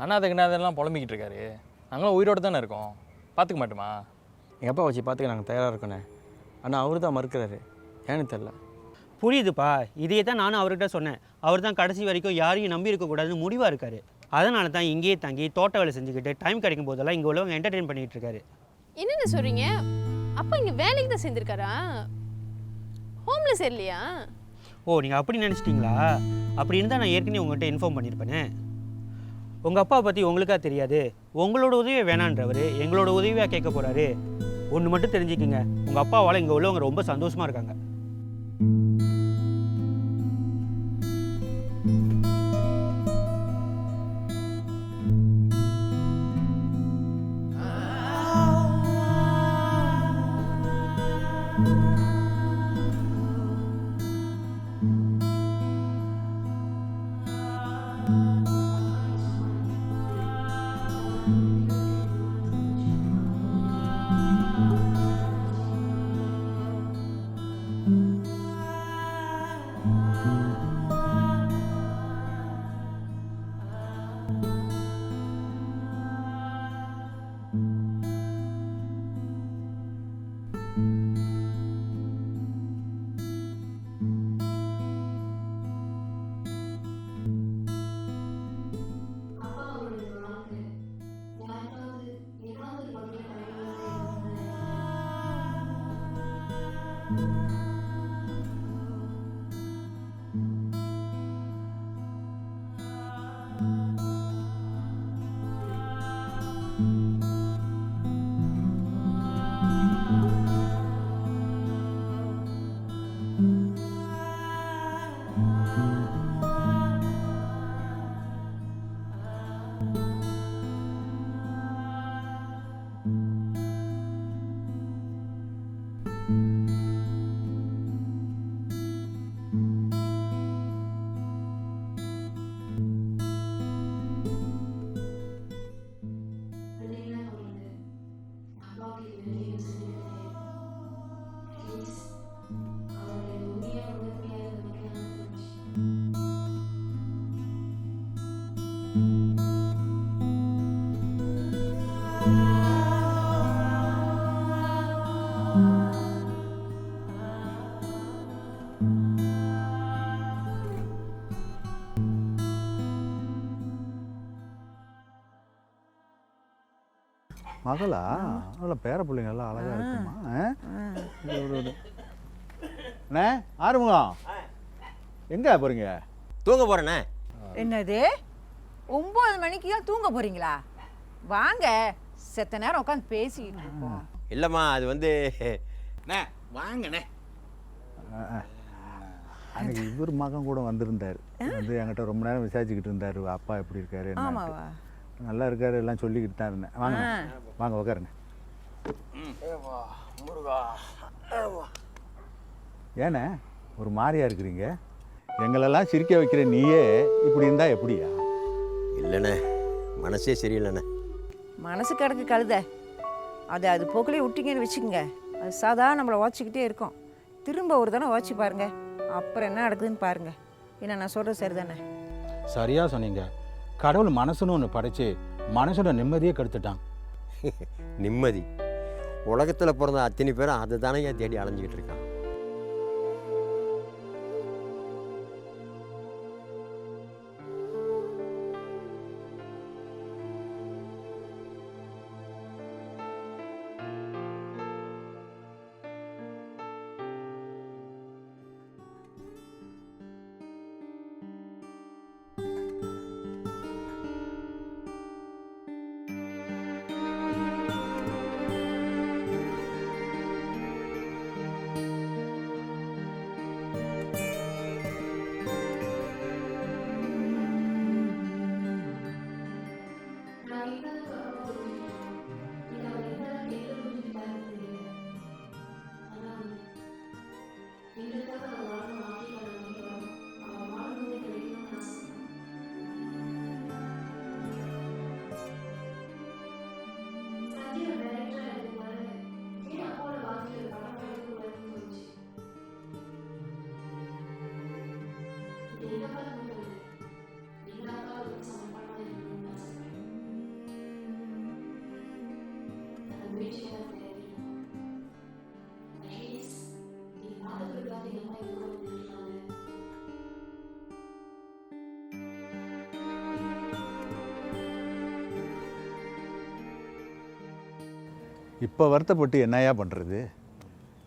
[SPEAKER 8] அனாதைலாம் புலம்பிக்கிட்டு இருக்காரு. நாங்களும் உயிரோடு தானே இருக்கோம், பார்த்துக்க மாட்டோமா?
[SPEAKER 10] எங்கள் அப்பா வச்சு பார்த்துக்க நாங்கள் தயாராக இருக்கோண்ணே. ஆனால் அவர் தான் மறுக்கிறாரு, ஏன்னு தெரில.
[SPEAKER 17] புரியுதுப்பா, இதையே தான் நானும் அவர்கிட்ட சொன்னேன். அவர் தான் கடைசி வரைக்கும் யாரையும் நம்பி இருக்கக்கூடாதுன்னு முடிவாக இருக்காரு. அதனால தான் இங்கேயே தங்கி தோட்ட வேலை செஞ்சுக்கிட்டு டைம் கிடைக்கும் போதெல்லாம் இங்கே உள்ளவங்க என்டர்டெயின் பண்ணிகிட்டு இருக்காரு.
[SPEAKER 9] என்னென்ன சொல்கிறீங்க? அப்பா இங்கே வேலைக்கு தான் சேர்ந்துருக்காரா? ஹோம்லெஸ் இல்லையா?
[SPEAKER 17] ஓ, நீங்கள் அப்படி நினச்சிட்டிங்களா? அப்படி இருந்தால் நான் ஏற்கனவே உங்கள்கிட்ட இன்ஃபார்ம் பண்ணியிருப்பேனே. உங்கள் அப்பா பற்றி உங்களுக்கா தெரியாது, உங்களோட உதவியை வேணான்றவர் எங்களோட உதவியாக கேட்க போகிறாரு. ஒன்று மட்டும் தெரிஞ்சுக்கிங்க, உங்கள் அப்பாவால் இங்கே உள்ளவங்க ரொம்ப சந்தோஷமாக இருக்காங்க.
[SPEAKER 18] மகளா? அவ்வளோ பேர பிள்ளைங்க எல்லாம் அழகாக இருக்குமா? அண்ணே ஆறுமுகம், எங்கே போகிறீங்க?
[SPEAKER 2] தூங்க போகிறேண்ணே.
[SPEAKER 19] என்னது 9 மணிக்கு தான் தூங்க போகிறீங்களா? வாங்க, செத்த நேரம் உட்காந்து பேசிக்கிட்டு இருக்கோம்.
[SPEAKER 2] இல்லைம்மா, அது வந்து
[SPEAKER 13] வாங்கண்ணே.
[SPEAKER 18] அன்னைக்கு இவர் மகன் கூட வந்திருந்தார், வந்து என்கிட்ட ரொம்ப நேரம் விசாரிச்சுக்கிட்டு இருந்தார், அப்பா எப்படி இருக்காரு,
[SPEAKER 19] ஆமாவா?
[SPEAKER 18] நல்லா இருக்காரு எல்லாம் சொல்லிக்கிட்டு தான் இருந்தேன். வாங்க வாங்க உட்காருங்க. ஏண்ணே ஒரு மாதிரியா இருக்கிறீங்க? எங்களெல்லாம் சிரிக்க வைக்கிற நீயே இப்படி இருந்தா எப்படியா?
[SPEAKER 2] இல்லைண்ணே, மனசே சரியில்லைண்ணே.
[SPEAKER 19] மனசு கிடக்கு கழுத, அது போக்கிலே விட்டீங்கன்னு வச்சுக்கோங்க, அது சாதா நம்மளை வாட்சிக்கிட்டே இருக்கோம். திரும்ப ஒரு தானே வாட்சி பாருங்க, அப்புறம் என்ன நடக்குதுன்னு பாருங்க. என்ன நான் சொல்கிறது சரிதானே?
[SPEAKER 18] சரியா சொன்னீங்க. கடவுள் மனசுன்னு ஒன்று படைச்சு மனசோட நிம்மதியே கெடுத்துட்டான்.
[SPEAKER 2] நிம்மதி? உலகத்தில் பிறந்த அத்தனை பேரும் அதை தானே தேடி அலைஞ்சிக்கிட்டு இருக்கான்.
[SPEAKER 1] நிச்சயதார்த்தம் நிறைவேறணும். அட்லீஸ்ட் நீ பாதப்படுத்தாத எங்கள் அம்மா என் கூட வந்துருக்காங்க.
[SPEAKER 18] இப்போ வருத்தப்பட்டு என்னையா பண்ணுறது?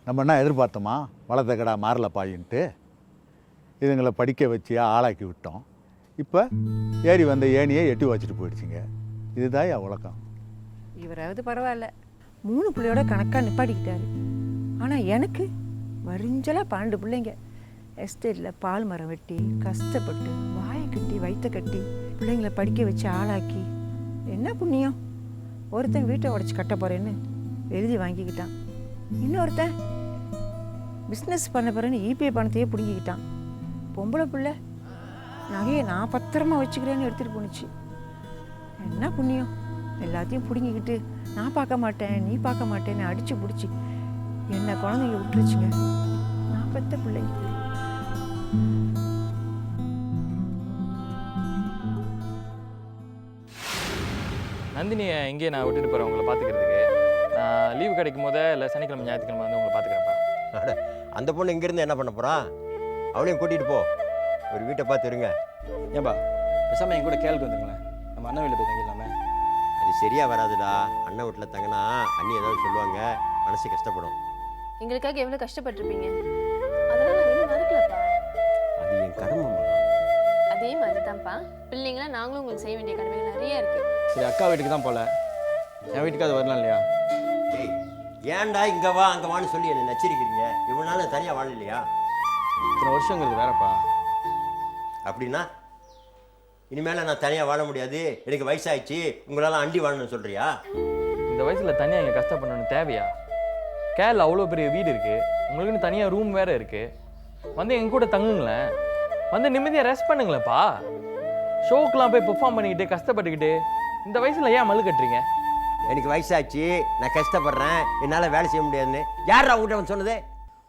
[SPEAKER 18] நம்ம என்ன எதிர்பார்த்தோமா வளர்த்த கடா மாறல பாயின்ட்டு? இதுங்களை படிக்க வச்சு ஆளாக்கி விட்டோம். இப்போ ஏறி வந்த ஏணியை எட்டி வச்சுட்டு போயிடுச்சிங்க. இதுதான் என் உலகம்.
[SPEAKER 19] இவராவது பரவாயில்ல, 3 பிள்ளையோட கணக்காக நிப்பாட்டிக்கிட்டாரு. ஆனால் எனக்கு வரிஞ்சலாக 12 பிள்ளைங்க. எஸ்டேட்டில் பால் மரம் வெட்டி கஷ்டப்பட்டு வாயை கட்டி வயிற்ற கட்டி பிள்ளைங்களை படிக்க வச்சு ஆளாக்கி என்ன புண்ணியம். ஒருத்தன் வீட்டை உடச்சி கட்ட போகிறேன்னு எழுதி வாங்கிக்கிட்டான். இன்னொருத்தன் பிஸ்னஸ் பண்ண போகிறேன்னு இபிஐ பணத்தையே பிடுங்கிக்கிட்டான். பொம்பளை பிள்ளை நகையை நான் பத்திரமா வச்சுக்கிறேன்னு எடுத்துகிட்டு போணுச்சு. என்ன புண்ணியம். எல்லாத்தையும் பிடுங்கிக்கிட்டு நான் பார்க்க மாட்டேன் நீ பார்க்க மாட்டேன்னு அடித்து பிடிச்சி என்ன குழந்தைங்க விட்டுருச்சுங்க. நான் பெற்ற பிள்ளைங்க.
[SPEAKER 8] நந்தினியை எங்கேயே நான் விட்டுட்டு போகிறேன் உங்களை பார்த்துக்கிறதுக்கு. நான் லீவு கிடைக்கும் போதே இல்லை சனிக்கிழமை ஞாயிற்றுக்கிழமை வந்து உங்களை பார்த்துக்கிறேன்ப்பா.
[SPEAKER 2] அந்த பொண்ணு இங்கேருந்து என்ன பண்ண போகிறான்? அவளையும் கூட்டிகிட்டு போ, ஒரு வீட்டை பார்த்து இருங்க.
[SPEAKER 10] ஏன்பா பேசாமல் என் கூட கேளுக்கு வந்துருங்களேன், நம்ம அண்ணன் வீட்டில் போய் தங்கிடலாமே.
[SPEAKER 2] அது சரியாக வராதுடா. அண்ணன் வீட்டில் தங்கினா அண்ணி ஏதாவது சொல்லுவாங்க, மனசு கஷ்டப்படும்.
[SPEAKER 9] எங்களுக்காக எவ்வளோ கஷ்டப்பட்டிருப்பீங்க, அதெல்லாம் நாங்கள் இன்னும் மறக்கலப்பா.
[SPEAKER 2] அது என் கடமைம்மா.
[SPEAKER 9] அதே மாதிரி தான்ப்பா பிள்ளைங்களா நாங்களும் உங்களுக்கு செய்ய வேண்டிய கடமைகள் நிறைய இருக்கு.
[SPEAKER 10] சரி அக்கா வீட்டுக்கு தான் போகல, என் வீட்டுக்கு அது வரலாம் இல்லையா?
[SPEAKER 2] ஏய், ஏன்டா இங்கே வா அங்கே வான்னு சொல்லி என்னை நச்சரிக்கிறீங்க? இவ்வளோ நாள் தனியாக வாழ இல்லையா?
[SPEAKER 10] இத்தனை வருஷங்கிறது வேறப்பா.
[SPEAKER 2] அப்படின்னா இனிமேல் நான் தனியாக வாழ முடியாது, எனக்கு வயசாகிடுச்சு, உங்களால் அண்டி வாழணும்னு சொல்கிறியா?
[SPEAKER 8] இந்த வயசில் தனியாக இங்கே கஷ்டப்படணும்னு தேவையா? கேரளா அவ்வளோ பெரிய வீடு இருக்குது, உங்களுக்குன்னு தனியாக ரூம் வேறு இருக்குது. வந்து எங்கள் கூட தங்குங்களேன், வந்து நிம்மதியாக ரெஸ்ட் பண்ணுங்களேன்ப்பா. ஷோக்கெலாம் போய் பெர்ஃபார்ம் பண்ணிக்கிட்டு கஷ்டப்பட்டுக்கிட்டு இந்த வயசில் ஏன் மல்லு கட்டுறீங்க?
[SPEAKER 2] எனக்கு வயசாச்சு, நான் கஷ்டப்படுறேன், என்னால் வேலை செய்ய முடியாதுன்னு யார் அவங்ககிட்ட வந்து சொன்னது?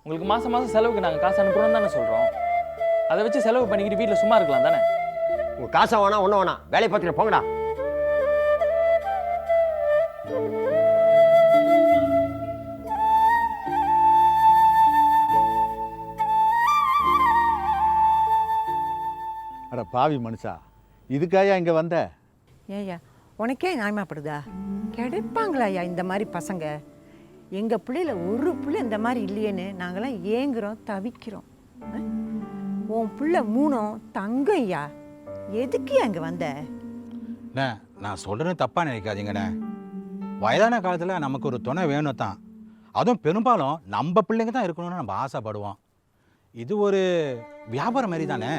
[SPEAKER 8] உங்களுக்கு மாதம் மாதம் செலவுக்கு நாங்கள் காசு அனுப்புகிறோம் தானே சொல்கிறோம். அதை வச்சு செலவு பண்ணிக்கிட்டு வீட்டில் சும்மா இருக்கலாம் தானே?
[SPEAKER 2] உங்கள் காசை வேணாம் ஒன்றும் வேணாம், வேலையை பார்த்துட்டு போங்கடா.
[SPEAKER 18] அட பாவி மனுஷா, இதுக்காயா இங்கே வந்த?
[SPEAKER 19] ஏய்யா உனக்கே நியாயமாப்படுதா? கிடைப்பாங்களாயா இந்த மாதிரி பசங்க? எங்கள் பிள்ளையில ஒரு பிள்ளை இந்த மாதிரி இல்லையேன்னு நாங்களாம் ஏங்குறோம் தவிக்கிறோம். உன் பிள்ளை 3 தங்கையா, எதுக்கு அங்கே வந்த?
[SPEAKER 20] அண்ணே நான் சொல்கிறேன்னு தப்பாக நினைக்காதீங்கண்ணே. வயதான காலத்தில் நமக்கு ஒரு துணை வேணும் தான். அதுவும் பெரும்பாலும் நம்ம பிள்ளைங்க தான் இருக்கணும்னு நம்ம ஆசைப்படுவோம். இது ஒரு வியாபாரம் மாதிரி தானே.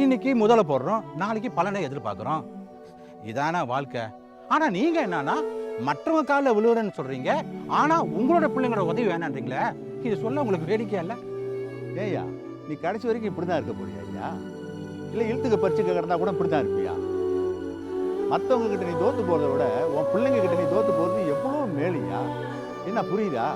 [SPEAKER 20] இன்னைக்கு முதல்ல போடுறோம், நாளைக்கு பலனை எதிர்பார்க்குறோம். இதான வாழ்க்கை. ஆனால் நீங்கள் என்னன்னா மற்றவங்க காலில் விழுவுறேன்னு சொல்கிறீங்க, ஆனால் உங்களோட பிள்ளைங்களோட உதவி வேணான்றீங்களே. இது சொல்ல உங்களுக்கு வேடிக்கையா இல்லை?
[SPEAKER 18] ஏய்யா நீ கடைசி வரைக்கும் இப்படி தான் இருக்க போறியா ஐயா? இல்லை இழுத்துக்க பறிச்சுக்க கிடந்தா கூட இப்படி தான் இருப்பியா? மற்றவங்க கிட்ட நீ தோற்று போகிறத விட உன் பிள்ளைங்க கிட்ட நீ தோற்று போகிறது எவ்வளோ மேலையா? என்ன புரியுதா?